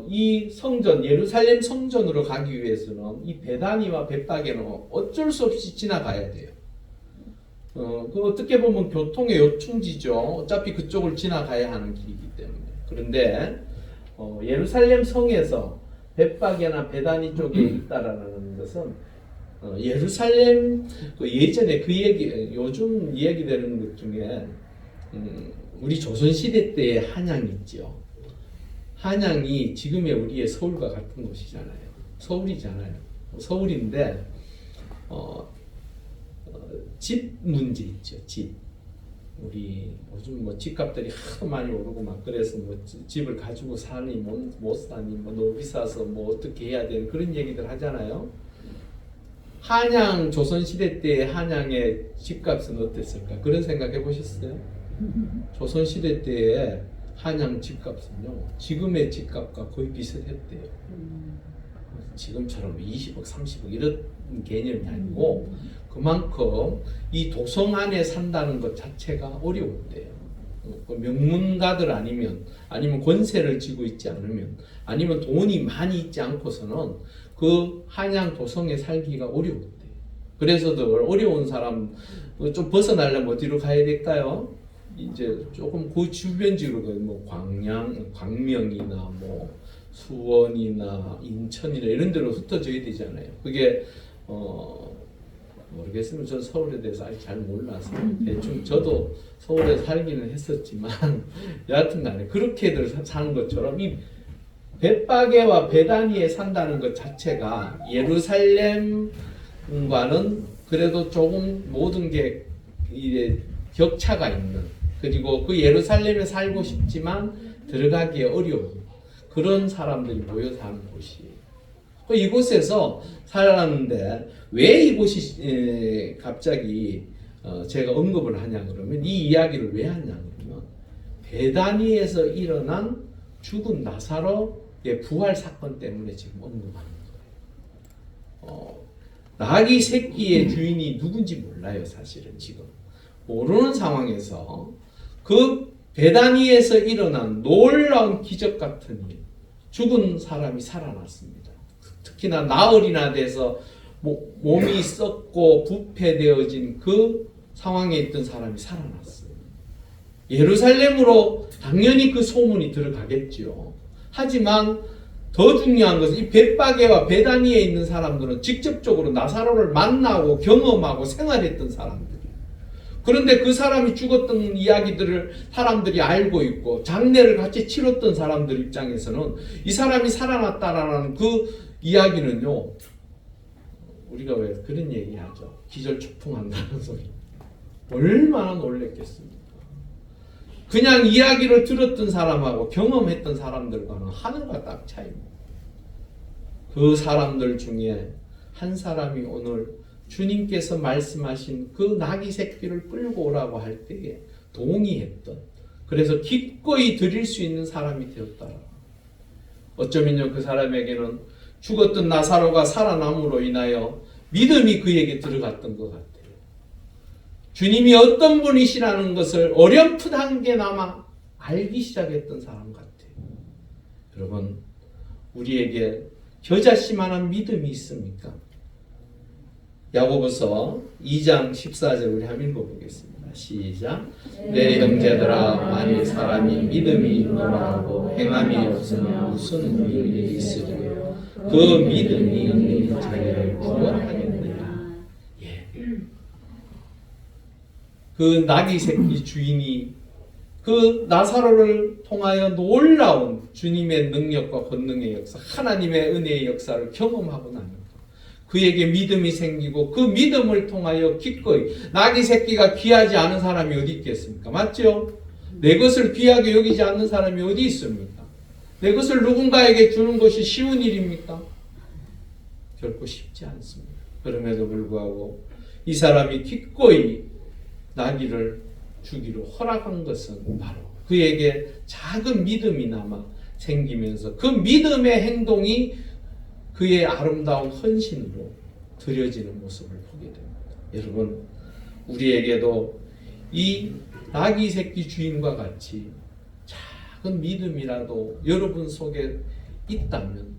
Speaker 1: 이 성전, 예루살렘 성전으로 가기 위해서는 이 베다니와 벳바게는 어쩔 수 없이 지나가야 돼요. 그 어떻게 보면 교통의 요충지죠. 어차피 그쪽을 지나가야 하는 길이기 때문에. 그런데 예루살렘 성에서 벳바게나 베다니 쪽에 있다라는 것은 예루살렘 예전에 그 얘기, 요즘 이야기되는 것 중에 우리 조선시대 때의 한양이 있죠. 한양이 지금의 우리의 서울과 같은 곳이잖아요. 서울이잖아요. 서울인데 집 문제 있죠. 집. 우리 요즘 뭐 집값들이 하도 많이 오르고 막 그래서 뭐 집을 가지고 사니 못 사니 뭐 너무 비싸서 뭐 어떻게 해야 되는 그런 얘기들 하잖아요. 한양 조선시대 때 한양의 집값은 어땠을까? 그런 생각해 보셨어요? 조선시대 때의 한양 집값은요, 지금의 집값과 거의 비슷했대요. 지금처럼 20억, 30억 이런 개념이 아니고 그만큼 이 도성 안에 산다는 것 자체가 어려운데요. 명문가들 아니면 권세를 쥐고 있지 않으면, 아니면 돈이 많이 있지 않고서는 그 한양 도성에 살기가 어려운데, 그래서도 어려운 사람 좀 벗어나려면 어디로 가야 될까요? 이제 조금 그 주변 지역으로 뭐 광명이나 뭐 수원이나 인천이나 이런 데로 흩어져야 되잖아요. 그게 모르겠으면 전 서울에 대해서 아직 잘 몰라서 대충 저도 서울에 살기는 했었지만 여하튼 간에 그렇게들 사는 것처럼 이 벳바게와 베다니에 산다는 것 자체가 예루살렘과는 그래도 조금 모든 게 이제 격차가 있는, 그리고 그 예루살렘에 살고 싶지만 들어가기에 어려운 그런 사람들이 모여 사는 곳이에요. 이곳에서 살았는데 왜 이곳이 갑자기 제가 언급을 하냐 그러면, 이 이야기를 왜 하냐 그러면 베다니에서 일어난 죽은 나사로의 부활 사건 때문에 지금 언급하는 거예요. 낙이 새끼의 주인이 누군지 몰라요. 사실은 지금 모르는 상황에서 그 베다니에서 일어난 놀라운 기적 같은 일, 죽은 사람이 살아났습니다. 특히나 나흘이나 돼서 몸이 썩고 부패되어진 그 상황에 있던 사람이 살아났어요. 예루살렘으로 당연히 그 소문이 들어가겠죠. 하지만 더 중요한 것은 이 벳바게와 베다니에 있는 사람들은 직접적으로 나사로를 만나고 경험하고 생활했던 사람들이에요. 그런데 그 사람이 죽었던 이야기들을 사람들이 알고 있고 장례를 같이 치렀던 사람들 입장에서는 이 사람이 살아났다라는 그 이야기는요, 우리가 왜 그런 얘기하죠? 기절초풍한다는 소리. 얼마나 놀랬겠습니까? 그냥 이야기를 들었던 사람하고 경험했던 사람들과는 하늘과 땅 차이입니다. 그 사람들 중에 한 사람이 오늘 주님께서 말씀하신 그 나귀 새끼를 끌고 오라고 할 때에 동의했던, 그래서 기꺼이 드릴 수 있는 사람이 되었다. 어쩌면요, 그 사람에게는 죽었던 나사로가 살아남으로 인하여 믿음이 그에게 들어갔던 것 같아요. 주님이 어떤 분이시라는 것을 어렴풋한 게 남아 알기 시작했던 사람 같아요. 여러분, 우리에게 겨자씨만한 믿음이 있습니까? 야고보서 2장 14절 우리 한번 읽어보겠습니다. 시작. 내 형제들아, 만일 사람이 믿음이 있노라고 행함이 없으면 무슨 의미가 있으리요? 그 믿음이 자기를 구원하겠느냐. 예. 그 나귀 새끼 주인이 그 나사로를 통하여 놀라운 주님의 능력과 권능의 역사, 하나님의 은혜의 역사를 경험하고 나면 그에게 믿음이 생기고 그 믿음을 통하여 기꺼이, 나귀 새끼가 귀하지 않은 사람이 어디 있겠습니까? 맞죠? 내 것을 귀하게 여기지 않는 사람이 어디 있습니까? 내 것을 누군가에게 주는 것이 쉬운 일입니까? 결코 쉽지 않습니다. 그럼에도 불구하고 이 사람이 기꺼이 나귀를 주기로 허락한 것은 바로 그에게 작은 믿음이 남아 생기면서 그 믿음의 행동이 그의 아름다운 헌신으로 드려지는 모습을 보게 됩니다. 여러분, 우리에게도 이 나귀 새끼 주인과 같이 작은 믿음이라도 여러분 속에 있다면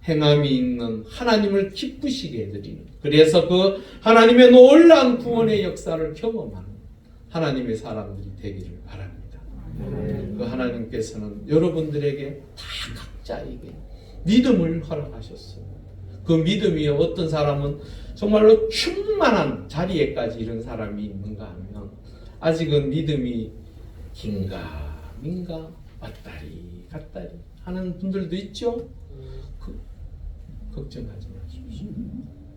Speaker 1: 행함이 있는 하나님을 기쁘시게 해드리는, 그래서 그 하나님의 놀라운 구원의 역사를 경험하는 하나님의 사람들이 되기를 바랍니다. 그 하나님께서는 여러분들에게 다 각자에게 믿음을 허락하셨어요. 그 믿음이 어떤 사람은 정말로 충만한 자리에까지 이런 사람이 있는가 하면 아직은 믿음이 긴가 민가 왔다리 갔다리 하는 분들도 있죠. 걱정하지 마십시오.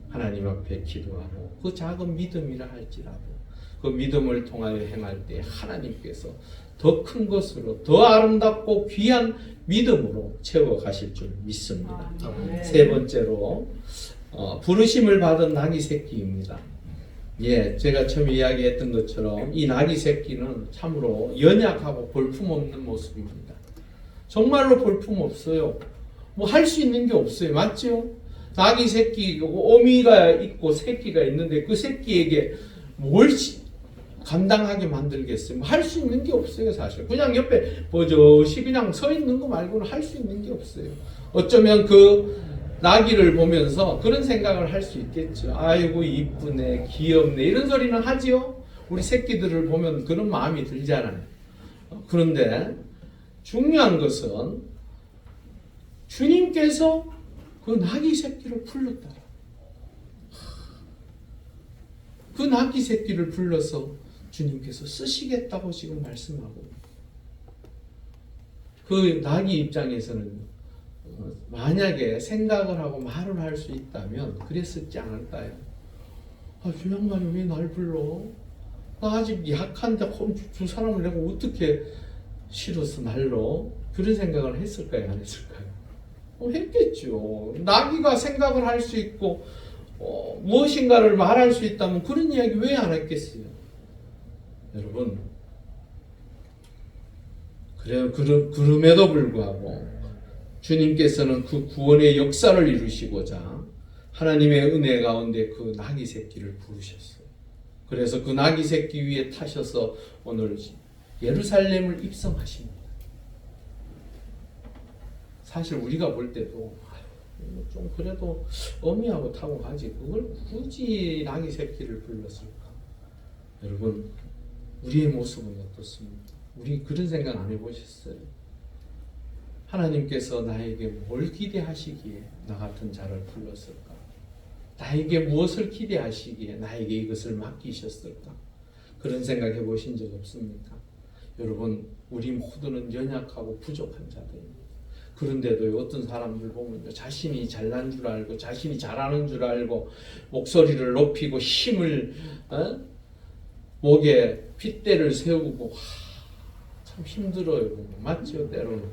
Speaker 1: 하나님 앞에 기도하고 그 작은 믿음이라 할지라도 그 믿음을 통하여 행할 때 하나님께서 더 큰 것으로 더 아름답고 귀한 믿음으로 채워가실 줄 믿습니다. 세 번째로 부르심을 받은 나귀 새끼입니다. 예, 제가 처음 이야기했던 것처럼 이 나귀 새끼는 참으로 연약하고 볼품없는 모습입니다. 정말로 볼품없어요. 뭐 할 수 있는 게 없어요. 맞죠? 나귀 새끼, 어미가 있고 새끼가 있는데 그 새끼에게 뭘 감당하게 만들겠어요? 할 수 있는 게 없어요, 사실. 그냥 옆에 버젓이 그냥 서 있는 거 말고는 할 수 있는 게 없어요. 어쩌면 그 나귀를 보면서 그런 생각을 할 수 있겠죠. 아이고 이쁘네, 귀엽네 이런 소리는 하지요. 우리 새끼들을 보면 그런 마음이 들잖아요. 그런데 중요한 것은 주님께서 그 나귀 새끼를 불렀다. 그 나귀 새끼를 불러서 주님께서 쓰시겠다고 지금 말씀하고, 그 나귀 입장에서는 만약에 생각을 하고 말을 할 수 있다면 그랬었지 않을까요? 아, 저 양반이 왜 날 불러? 나 아직 약한데 저 사람을 내가 어떻게 실어서 날로? 그런 생각을 했을까요? 안 했을까요? 했겠죠. 나귀가 생각을 할 수 있고 무엇인가를 말할 수 있다면 그런 이야기 왜 안 했겠어요? 여러분, 그럼에도 불구하고 주님께서는 그 구원의 역사를 이루시고자 하나님의 은혜 가운데 그 나귀 새끼를 부르셨어요. 그래서 그 나귀 새끼 위에 타셔서 오늘 예루살렘을 입성하십니다. 사실 우리가 볼 때도 좀 그래도 어미하고 타고 가지 그걸 굳이 나귀 새끼를 불렀을까? 여러분, 우리의 모습은 어떻습니까? 우리 그런 생각 안 해보셨어요? 하나님께서 나에게 뭘 기대하시기에 나 같은 자를 불렀을까? 나에게 무엇을 기대하시기에 나에게 이것을 맡기셨을까? 그런 생각 해보신 적 없습니까? 여러분, 우리 모두는 연약하고 부족한 자들입니다. 그런데도 어떤 사람들 보면 자신이 잘난 줄 알고 자신이 잘하는 줄 알고 목소리를 높이고 힘을 목에 핏대를 세우고 참 힘들어요. 맞죠? 때로는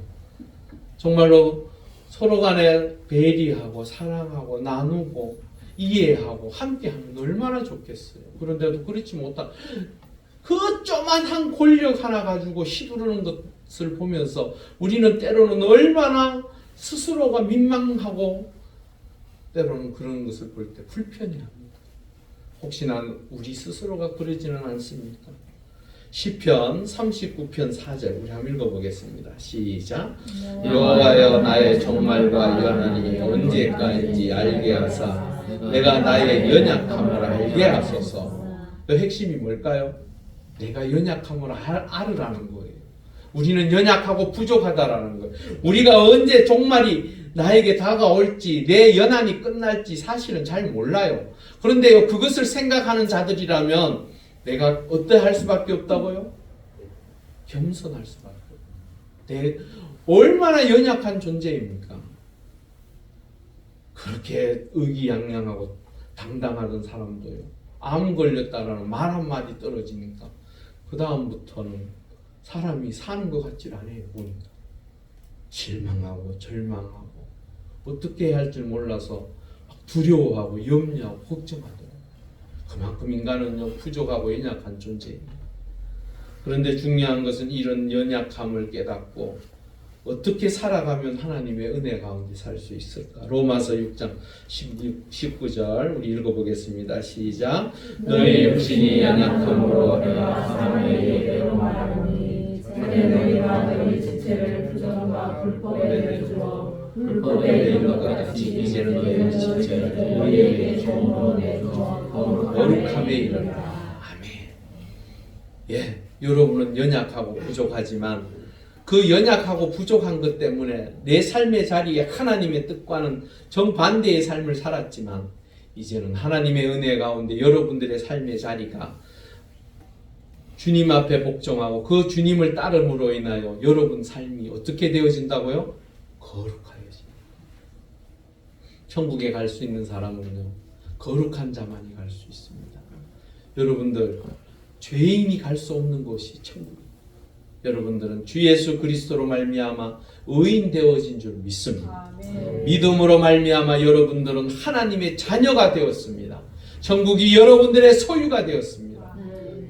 Speaker 1: 정말로 서로 간에 배리하고 사랑하고 나누고 이해하고 함께하면 얼마나 좋겠어요. 그런데도 그렇지 못한 그 조만한 권력 하나 가지고 시두르는 것을 보면서 우리는 때로는 얼마나 스스로가 민망하고 때로는 그런 것을 볼 때 불편해합니다. 혹시나 우리 스스로가 그러지는 않습니까? 시편 39편 4절 우리 한번 읽어보겠습니다. 시작. 여호와여 나의 종말과 연한이 언제까지 알게 하사 내가 나의 연약함을 알게 하소서. 그 핵심이 뭘까요? 내가 연약함을 알으라는 거예요. 우리는 연약하고 부족하다라는 거예요. 우리가 언제 종말이 나에게 다가올지 내 연한이 끝날지 사실은 잘 몰라요. 그런데요, 그것을 생각하는 자들이라면 내가 어떠할 수밖에 없다고요? 겸손할 수밖에 없어요. 얼마나 연약한 존재입니까? 그렇게 의기양양하고 당당하던 사람도요, 암 걸렸다라는 말 한마디 떨어지니까 그 다음부터는 사람이 사는 것 같지 않아요. 보니까 실망하고 절망하고 어떻게 해야 할지 몰라서 두려워하고 염려하고 걱정하더라고요. 그만큼 인간은 부족하고 연약한 존재입니다. 그런데 중요한 것은 이런 연약함을 깨닫고 어떻게 살아가면 하나님의 은혜 가운데 살 수 있을까? 로마서 6장 19절 우리 읽어보겠습니다. 시작. 너희 육신이 연약함으로 내가 사람의 예대로 말하노니 전에 너희가 너희 지체를 부정과 불법에 내주어 불법에 이른 것 같이 이제는 너희 지체를 너희에게 종으로 내주어 거룩함에 이르라. 아멘. 예, 여러분은 연약하고 부족하지만 그 연약하고 부족한 것 때문에 내 삶의 자리에 하나님의 뜻과는 정반대의 삶을 살았지만 이제는 하나님의 은혜 가운데 여러분들의 삶의 자리가 주님 앞에 복종하고 그 주님을 따름으로 인하여 여러분 삶이 어떻게 되어진다고요? 거룩하여집니다. 천국에 갈 수 있는 사람은요, 거룩한 자만이 갈 수 있습니다. 여러분들, 죄인이 갈 수 없는 곳이 천국입니다. 여러분들은 주 예수 그리스도로 말미암아 의인 되어진 줄 믿습니다. 믿음으로 말미암아 여러분들은 하나님의 자녀가 되었습니다. 천국이 여러분들의 소유가 되었습니다.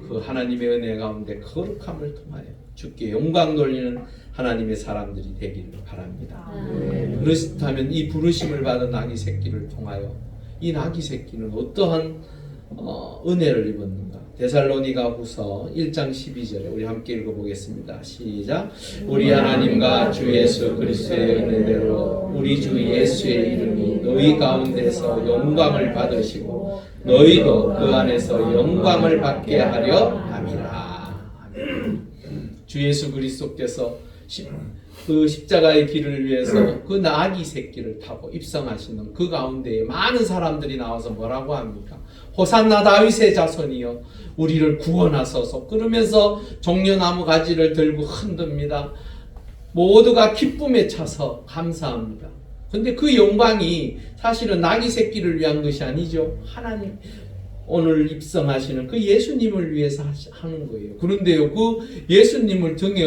Speaker 1: 그 하나님의 은혜 가운데 거룩함을 통하여 주께 영광 돌리는 하나님의 사람들이 되기를 바랍니다. 그렇다면 이 부르심을 받은 나귀 새끼를 통하여 이 나귀 새끼는 어떠한 은혜를 입었는가? 데살로니가 후서 1장 12절에 우리 함께 읽어보겠습니다. 시작. 우리 하나님과 주 예수 그리스도의 은혜대로 우리 주 예수의 이름이 너희 가운데서 영광을 받으시고 너희도 그 안에서 영광을 받게 하려 함이라. 주 예수 그리스도께서 그 십자가의 길을 위해서 그 나귀 새끼를 타고 입성하시는 그 가운데에 많은 사람들이 나와서 뭐라고 합니까? 호산나 다윗의 자손이여 우리를 구원하소서. 그러면서 종려나무 가지를 들고 흔듭니다. 모두가 기쁨에 차서 감사합니다. 근데 그 영광이 사실은 나귀 새끼를 위한 것이 아니죠. 하나님 오늘 입성하시는 그 예수님을 위해서 하는 거예요. 그런데요, 그 예수님을 등에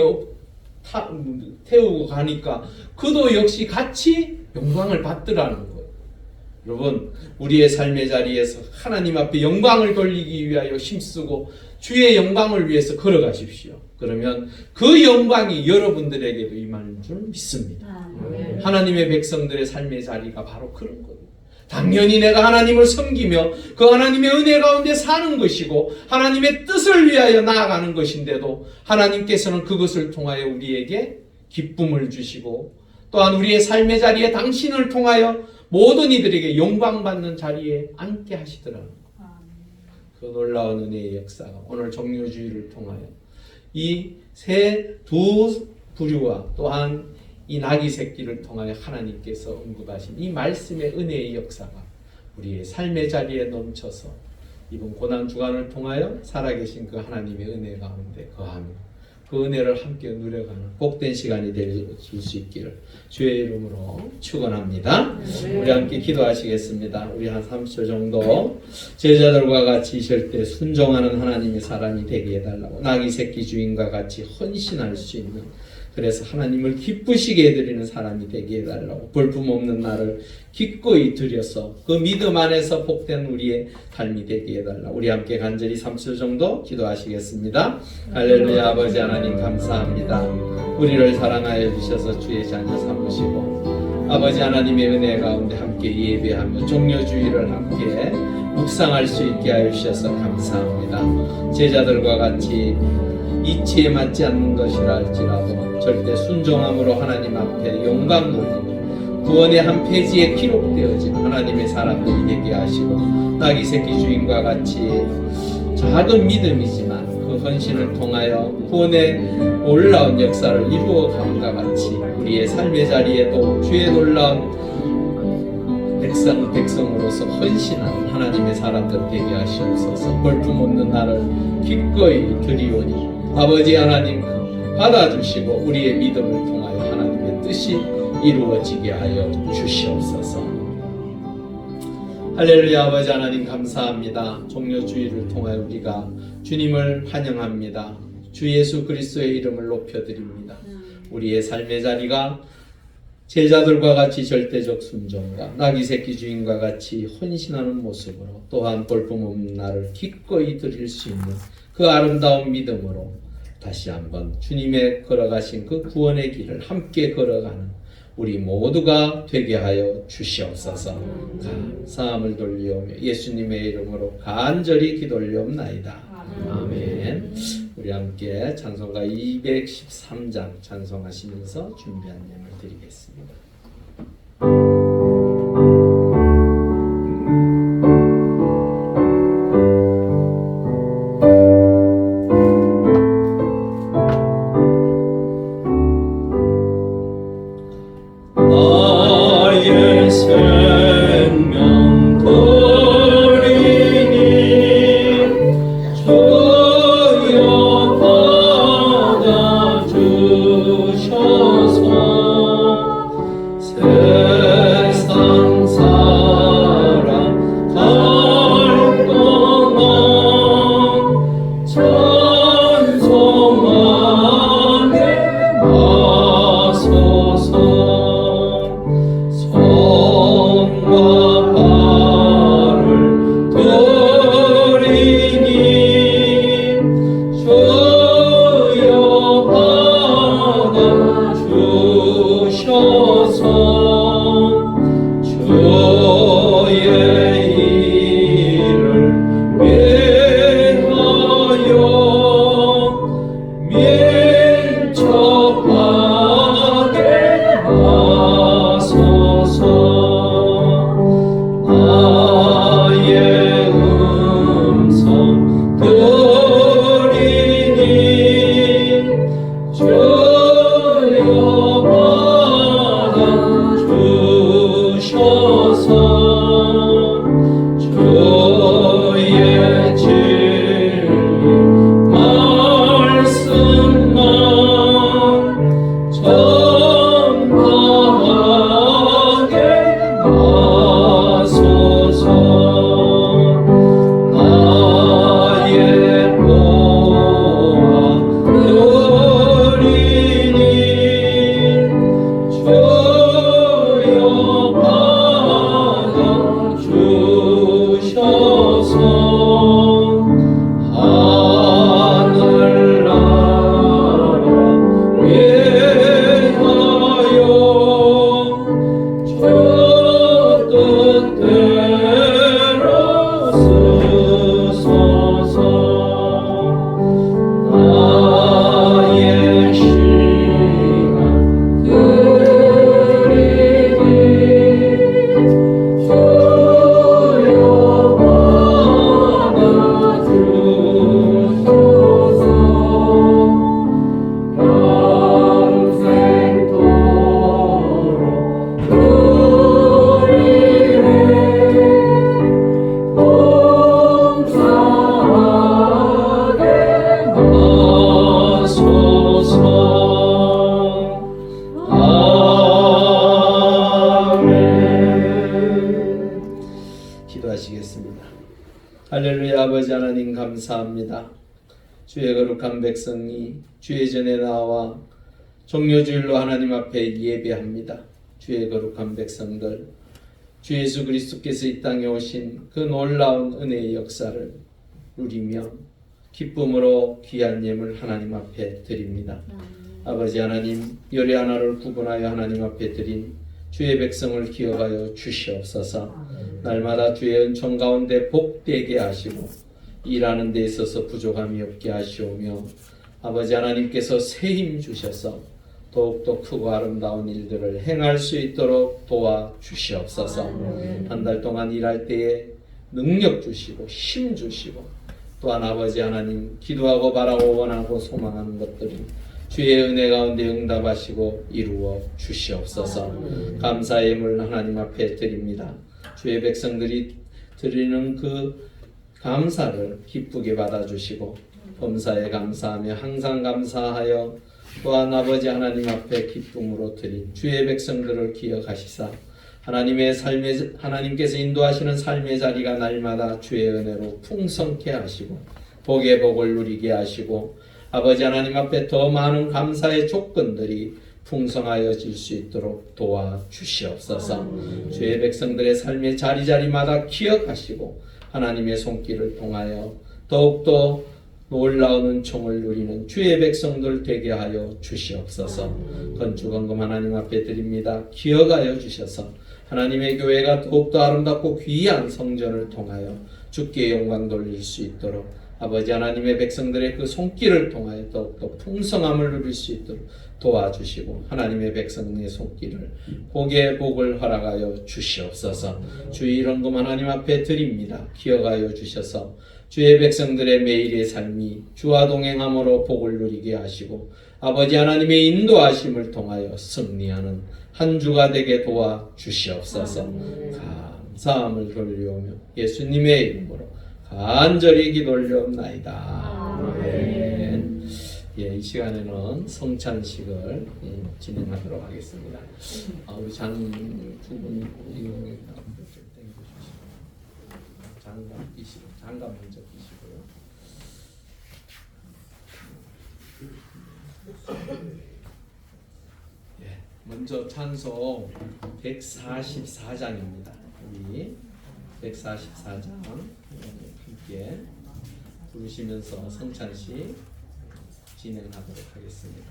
Speaker 1: 태우고 가니까 그도 역시 같이 영광을 받더라는 거예요. 여러분, 우리의 삶의 자리에서 하나님 앞에 영광을 돌리기 위하여 힘쓰고 주의 영광을 위해서 걸어가십시오. 그러면 그 영광이 여러분들에게도 임하는 줄 믿습니다. 하나님의 백성들의 삶의 자리가 바로 그런 거예요. 당연히 내가 하나님을 섬기며 그 하나님의 은혜 가운데 사는 것이고 하나님의 뜻을 위하여 나아가는 것인데도 하나님께서는 그것을 통하여 우리에게 기쁨을 주시고 또한 우리의 삶의 자리에 당신을 통하여 모든 이들에게 영광받는 자리에 앉게 하시더라고요. 그 놀라운 은혜의 역사가 오늘 정료주의를 통하여 이 두 부류와 또한 이 나귀 새끼를 통하여 하나님께서 언급하신 이 말씀의 은혜의 역사가 우리의 삶의 자리에 넘쳐서 이번 고난 주간을 통하여 살아계신 그 하나님의 은혜 가운데 거하며 그 은혜를 함께 누려가는 복된 시간이 될 수 있기를 주의 이름으로 축원합니다. 우리 함께 기도하시겠습니다. 우리 한 30초 정도 제자들과 같이 있을 때 순종하는 하나님의 사람이 되게 해달라고 나귀 새끼 주인과 같이 헌신할 수 있는 그래서 하나님을 기쁘시게 해드리는 사람이 되게 해달라고 볼품없는 나를 기꺼이 드려서 그 믿음 안에서 복된 우리의 삶이 되게 해달라고 우리 함께 간절히 3초 정도 기도하시겠습니다. 할렐루야. 아버지 하나님 감사합니다. 우리를 사랑하여 주셔서 주의 자녀 삼으시고 아버지 하나님의 은혜 가운데 함께 예배하며 종려주의를 함께 묵상할 수 있게 하여 주셔서 감사합니다. 제자들과 같이 이치에 맞지 않는 것이라 할지라도 절대 순종함으로 하나님 앞에 영광 돌리고 구원의 한 페이지에 기록되어진 하나님의 사람들이 되게 하시고 나귀 새끼 주인과 같이 작은 믿음이지만 그 헌신을 통하여 구원의 놀라운 역사를 이루어감과 같이 우리의 삶의 자리에도 주의 놀라운 백성으로서 헌신하는 하나님의 사람들 되게 하시옵소서. 볼품없는 나를 기꺼이 드리오니 아버지 하나님 받아주시고 우리의 믿음을 통하여 하나님의 뜻이 이루어지게 하여 주시옵소서. 할렐루야. 아버지 하나님 감사합니다. 종려주의를 통하여 우리가 주님을 환영합니다. 주 예수 그리스도의 이름을 높여드립니다. 우리의 삶의 자리가 제자들과 같이 절대적 순종과 나귀 새끼 주인과 같이 헌신하는 모습으로 또한 볼품없는 나를 기꺼이 드릴 수 있는 그 아름다운 믿음으로 다시 한번 주님의 걸어가신 그 구원의 길을 함께 걸어가는 우리 모두가 되게 하여 주시옵소서. 감사함을 돌리오며 예수님의 이름으로 간절히 기도올리옵나이다. 아멘. 우리 함께 찬송가 213장 찬송하시면서 준비한 예물 드리겠습니다.
Speaker 2: 나의 생명 돌리니 주여 받아주셔서 세상 사랑 갈 동안 찬송하게 하소서. 주여
Speaker 1: 할렐루야. 아버지 하나님 감사합니다. 주의 거룩한 백성이 주의 전에 나와 종료주일로 하나님 앞에 예배합니다. 주의 거룩한 백성들, 주 예수 그리스도께서 이 땅에 오신 그 놀라운 은혜의 역사를 누리며 기쁨으로 귀한 예물 하나님 앞에 드립니다. 아버지 하나님, 열의 하나를 구분하여 하나님 앞에 드린 주의 백성을 기억하여 주시옵소서. 날마다 주의 은총 가운데 복되게 하시고 일하는 데 있어서 부족함이 없게 하시오며 아버지 하나님께서 새 힘 주셔서 더욱더 크고 아름다운 일들을 행할 수 있도록 도와주시옵소서. 한 달 동안 일할 때에 능력 주시고 힘 주시고 또한 아버지 하나님 기도하고 바라고 원하고 소망하는 것들이 주의 은혜 가운데 응답하시고 이루어 주시옵소서. 감사의 예물 하나님 앞에 드립니다. 주의 백성들이 드리는 그 감사를 기쁘게 받아주시고 범사에 감사하며 항상 감사하여 또한 아버지 하나님 앞에 기쁨으로 드린 주의 백성들을 기억하시사 하나님께서 인도하시는 삶의 자리가 날마다 주의 은혜로 풍성케 하시고 복의 복을 누리게 하시고 아버지 하나님 앞에 더 많은 감사의 조건들이 풍성하여질 수 있도록 도와주시옵소서. 주의 백성들의 삶의 자리자리마다 기억하시고 하나님의 손길을 통하여 더욱더 놀라운 은총을 누리는 주의 백성들 되게 하여 주시옵소서. 건축원금 하나님 앞에 드립니다. 기억하여 주셔서 하나님의 교회가 더욱더 아름답고 귀한 성전을 통하여 주께 영광 돌릴 수 있도록 아버지 하나님의 백성들의 그 손길을 통하여 더욱더 풍성함을 누릴 수 있도록 도와주시고 하나님의 백성의 손길을 복의 복을 허락하여 주시옵소서. 주의 이런금 하나님 앞에 드립니다. 기억하여 주셔서 주의 백성들의 매일의 삶이 주와 동행함으로 복을 누리게 하시고 아버지 하나님의 인도하심을 통하여 승리하는 한 주가 되게 도와주시옵소서. 감사함을 돌리오며 예수님의 이름으로 간절히 기도올리옵나이다. 아멘. 예, 이 시간에는 성찬식을 진행하도록 하겠습니다. 우리 장두분 장갑 먼저 끼시고요. 예, 먼저 찬송 144장입니다. 우리 144장 함께 부르시면서 성찬식 진행하도록 하겠습니다.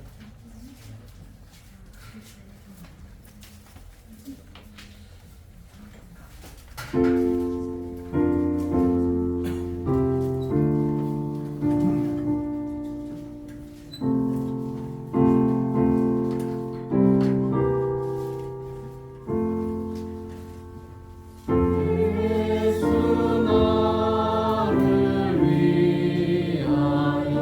Speaker 2: 예수 나를 위하여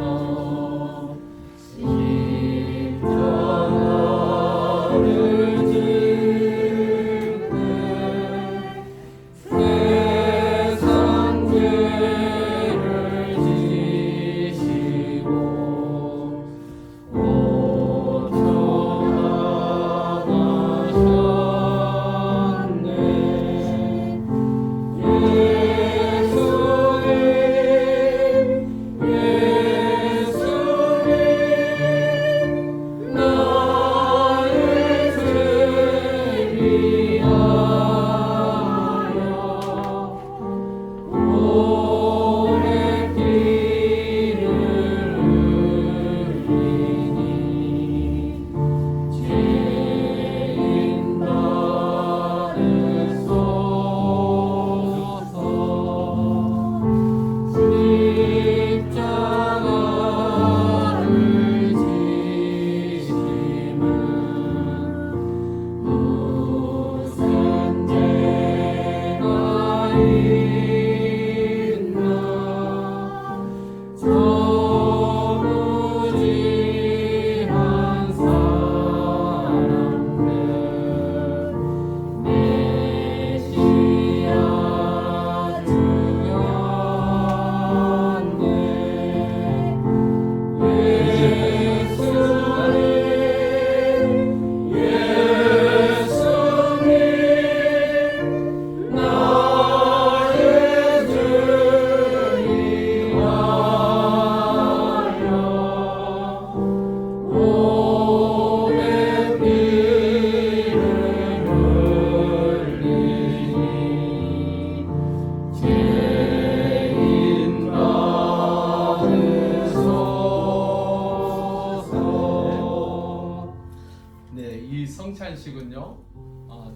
Speaker 1: 예식은요,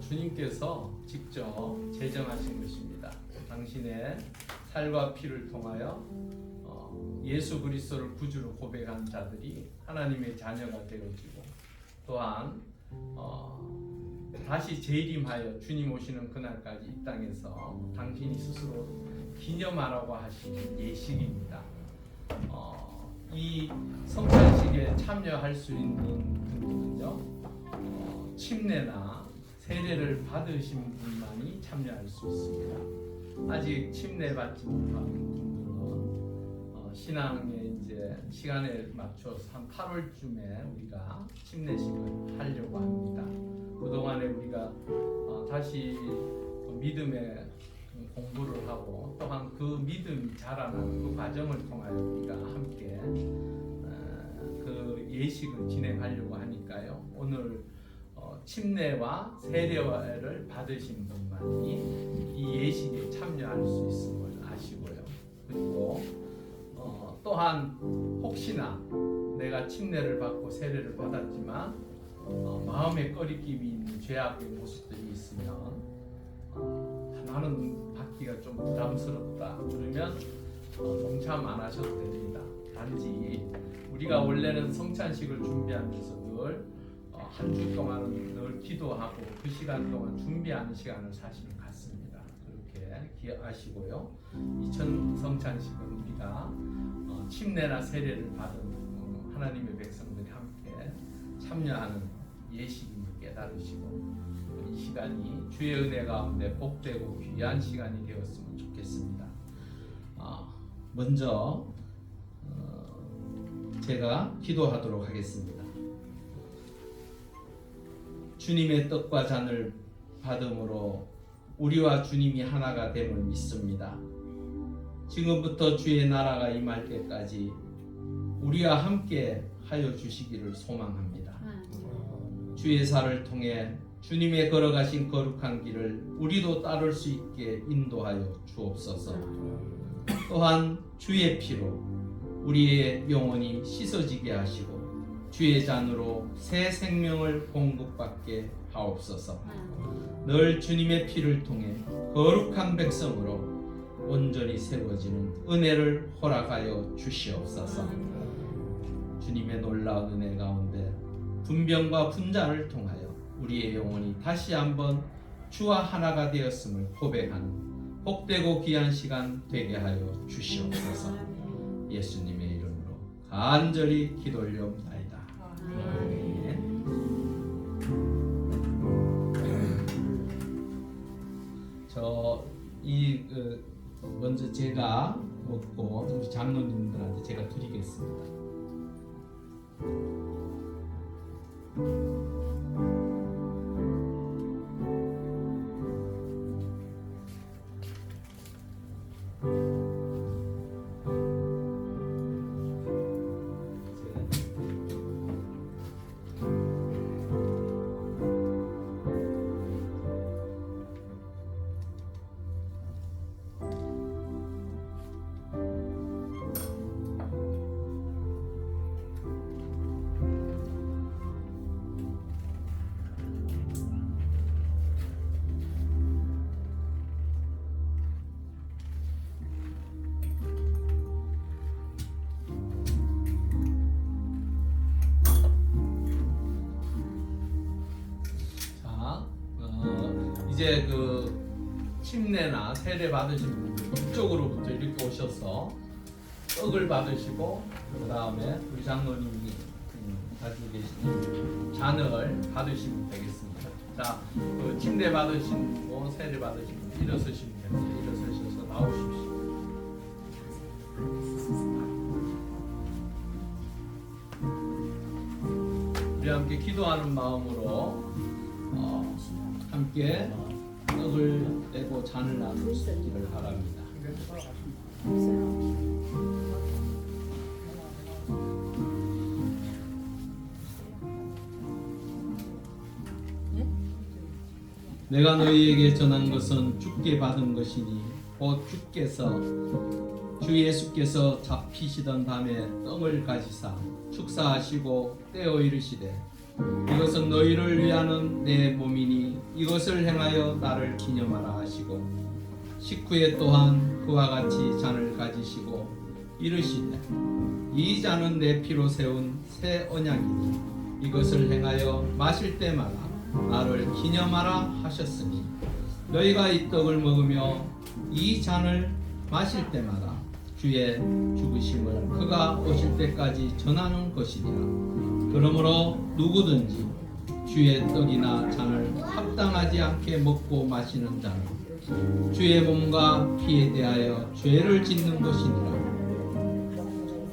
Speaker 1: 주님께서 직접 제정하신 것입니다. 당신의 살과 피를 통하여 예수 그리스도를 구주로 고백한 자들이 하나님의 자녀가 되어지고, 또한 다시 재림하여 주님 오시는 그날까지 이 땅에서 당신이 스스로 기념하라고 하신 예식입니다. 이 성찬식에 참여할 수 있는 분들은요, 침례나 세례를 받으신 분만이 참여할 수 있습니다. 아직 침례 받지 못한 분들은 신앙의 이제 시간에 맞춰서 한 8월쯤에 우리가 침례식을 하려고 합니다. 그동안에 우리가 다시 믿음의 공부를 하고, 또한 그 믿음이 자라나는 그 과정을 통하여 우리가 함께 그 예식을 진행하려고 하니까요. 오늘 침례와 세례를 받으신 분만이 이 예식에 참여할 수 있음을 아시고요. 그리고 또한 혹시나 내가 침례를 받고 세례를 받았지만 마음에 꺼리낌이 있는 죄악의 모습들이 있으면 나는 받기가 좀 부담스럽다 그러면 동참 안 하셔도 됩니다. 단지 우리가 원래는 성찬식을 준비하면서 늘 한 주 동안은 늘 기도하고 그 시간 동안 준비하는 시간을 사실은 갖습니다. 그렇게 기억하시고요. 이천 성찬식은 우리가 침례나 세례를 받은 하나님의 백성들이 함께 참여하는 예식임을 깨달으시고, 이 시간이 주의 은혜 가운데 복되고 귀한 시간이 되었으면 좋겠습니다. 먼저 제가 기도하도록 하겠습니다. 주님의 떡과 잔을 받음으로 우리와 주님이 하나가 됨을 믿습니다. 지금부터 주의 나라가 임할 때까지 우리와 함께 하여 주시기를 소망합니다. 주의 살을 통해 주님의 걸어가신 거룩한 길을 우리도 따를 수 있게 인도하여 주옵소서. 또한 주의 피로 우리의 영혼이 씻어지게 하시고 주의 잔으로 새 생명을 공급받게 하옵소서. 늘 주님의 피를 통해 거룩한 백성으로 온전히 세워지는 은혜를 허락하여 주시옵소서. 주님의 놀라운 은혜 가운데 분병과 분자를 통하여 우리의 영혼이 다시 한번 주와 하나가 되었음을 고백하는 복되고 귀한 시간 되게 하여 주시옵소서. 예수님의 이름으로 간절히 기도 올려옵나이다. 아멘. 먼저 제가 먹고 우리 장로님들한테 제가 드리겠습니다. 이제 그 침례나 세례 받으신 분들 이쪽으로부터 이렇게 오셔서 떡을 받으시고, 그 다음에 우리 장로님이 가지고 계신 잔을 받으시면 되겠습니다. 자, 그 침례 받으신 분, 세례 받으신 분 일어서시면 됩니다. 일어서셔서 나오십시오. 우리 함께 기도하는 마음으로 함께 떡을 떼고 잔을 나눌 수 있기를 바랍니다. 내가 너희에게 전한 것은 주께 받은 것이니 곧 주께서 주 예수께서 잡히시던 밤에 떡을 가지사 축사하시고 떼어 이르시되 이것은 너희를 위하는 내 몸이니 이것을 행하여 나를 기념하라 하시고 식후에 또한 그와 같이 잔을 가지시고 이르시되 이 잔은 내 피로 세운 새 언약이니 이것을 행하여 마실 때마다 나를 기념하라 하셨으니 너희가 이 떡을 먹으며 이 잔을 마실 때마다 주의 죽으심을 그가 오실 때까지 전하는 것이니라. 그러므로 누구든지 주의 떡이나 잔을 합당하지 않게 먹고 마시는 자는 주의 몸과 피에 대하여 죄를 짓는 것이니라.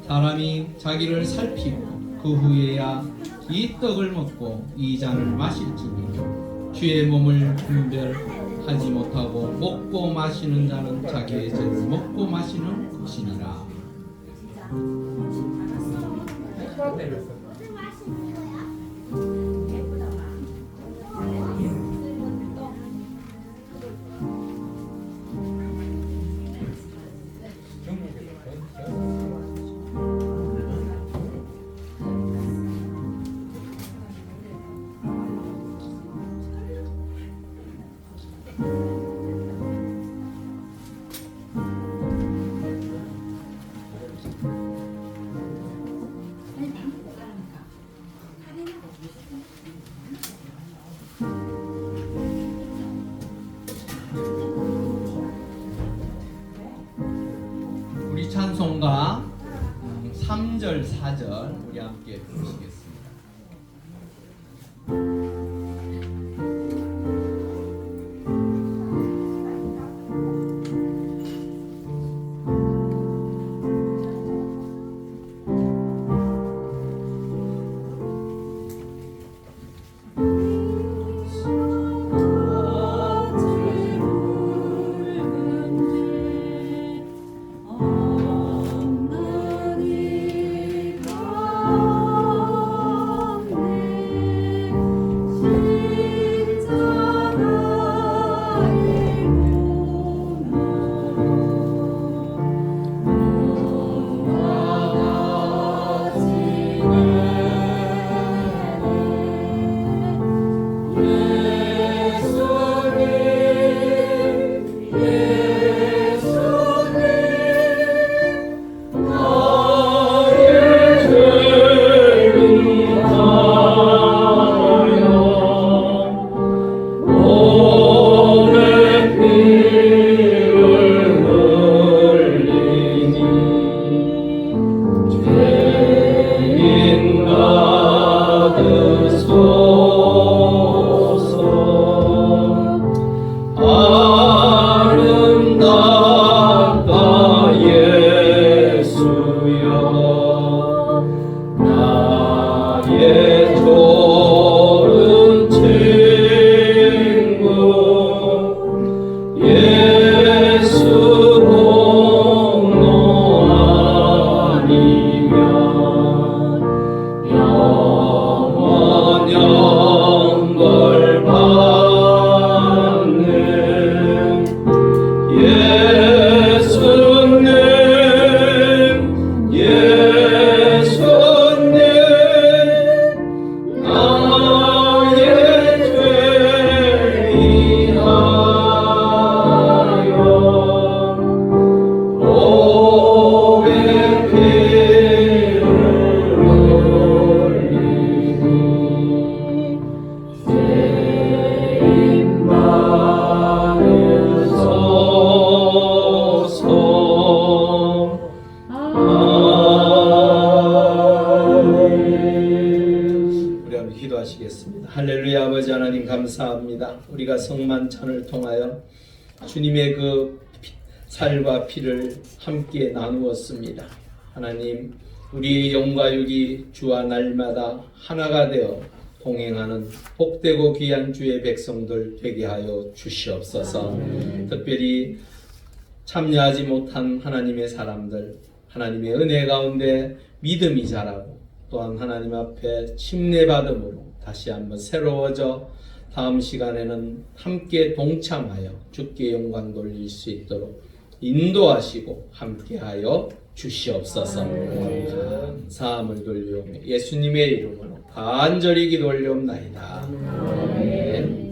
Speaker 1: 사람이 자기를 살피고 그 후에야 이 떡을 먹고 이 잔을 마실지니 주의 몸을 분별하지 못하고 먹고 마시는 자는 자기의 죄를 먹고 마시는 것이니라. 우리 찬송가 3절 4절 우리 함께 부르시겠습니다. 기도하시겠습니다. 할렐루야. 아버지 하나님 감사합니다. 우리가 성만찬을 통하여 주님의 그 살과 피를 함께 나누었습니다. 하나님, 우리의 영과 육이 주와 날마다 하나가 되어 동행하는 복되고 귀한 주의 백성들 되게 하여 주시옵소서. 특별히 참여하지 못한 하나님의 사람들, 하나님의 은혜 가운데 믿음이 자라고 또한 하나님 앞에 침례받음으로 다시 한번 새로워져 다음 시간에는 함께 동참하여 주께 영광 돌릴 수 있도록 인도하시고 함께하여 주시옵소서. 감사함을 돌리오며 예수님의 이름으로 간절히 기도 올리옵나이다. 아멘.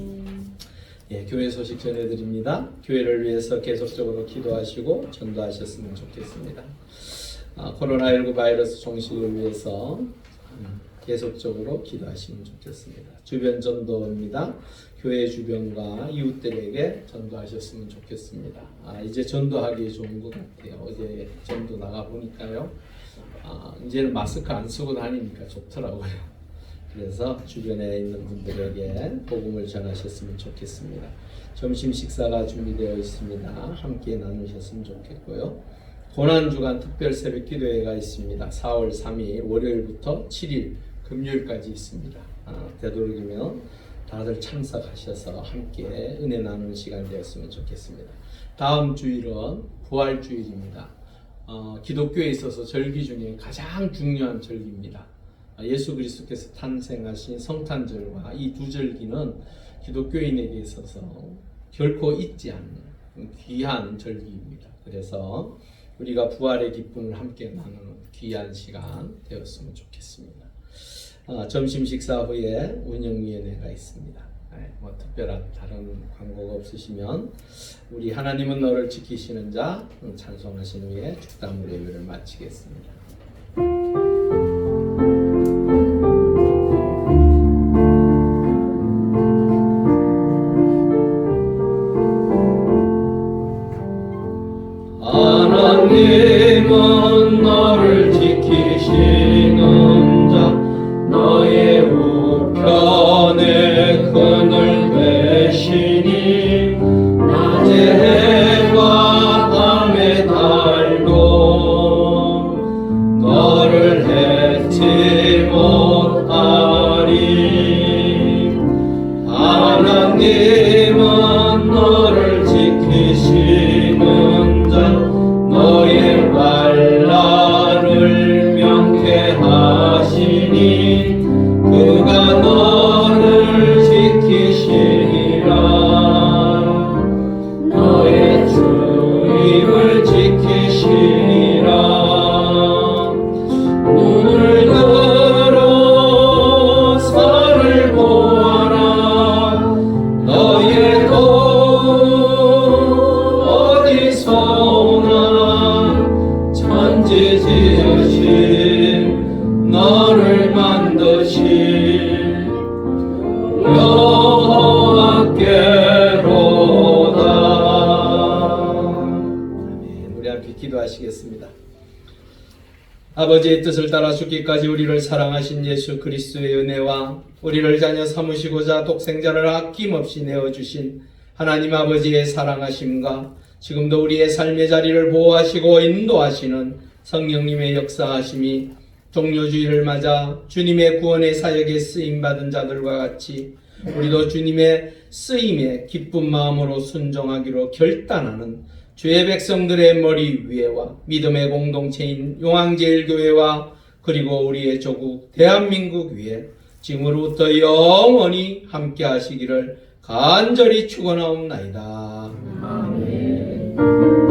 Speaker 1: 예, 교회 소식 전해드립니다. 교회를 위해서 계속적으로 기도하시고 전도하셨으면 좋겠습니다. 코로나19 바이러스 종식을 위해서 계속적으로 기도하시면 좋겠습니다. 주변 전도입니다. 교회 주변과 이웃들에게 전도하셨으면 좋겠습니다. 이제 전도하기 좋은 것 같아요. 어제 전도 나가 보니까요. 이제는 마스크 안 쓰고 다니니까 좋더라고요. 그래서 주변에 있는 분들에게 복음을 전하셨으면 좋겠습니다. 점심 식사가 준비되어 있습니다. 함께 나누셨으면 좋겠고요. 고난주간 특별 새벽 기도회가 있습니다. 4월 3일 월요일부터 7일 금요일까지 있습니다. 되도록이면 다들 참석하셔서 함께 은혜 나누는 시간 되었으면 좋겠습니다. 다음 주일은 부활주일입니다. 기독교에 있어서 절기 중에 가장 중요한 절기입니다. 예수 그리스도께서 탄생하신 성탄절과 이 두 절기는 기독교인에게 있어서 결코 잊지 않는 귀한 절기입니다. 그래서 우리가 부활의 기쁨을 함께 나누는 귀한 시간 되었으면 좋겠습니다. 점심 식사 후에 운영위원회가 있습니다. 특별한 다른 광고가 없으시면 우리 하나님은 너를 지키시는 자 찬송하신 후에 축담 예배를 마치겠습니다. 하나님은 너를 지키시는 자 너의 우편에 그늘 되시니 낮에 해와 밤에 달도 너를 해치 못하리. 하나님은 너를 지키시는 자 너의 환난을 명쾌하시니 그가 너를 지키시리라. 너의 주임을 지키시리라. 눈을 들어 산을 보아라. 너의 도움 어디서 오나. 천지 지으신 너를 만드신 여호와께로다. 우리 함께 기도하시겠습니다. 아버지의 뜻을 따라 죽기까지 우리를 사랑하신 예수 그리스도의 은혜와 우리를 자녀 삼으시고자 독생자를 아낌없이 내어주신 하나님 아버지의 사랑하심과 지금도 우리의 삶의 자리를 보호하시고 인도하시는 성령님의 역사하심이 종료주의를 맞아 주님의 구원의 사역에 쓰임받은 자들과 같이 우리도 주님의 쓰임에 기쁜 마음으로 순종하기로 결단하는 주의 백성들의 머리 위에와 믿음의 공동체인 용왕제일교회와 그리고 우리의 조국 대한민국 위에 지금으로부터 영원히 함께 하시기를 간절히 축원하옵나이다. 아멘.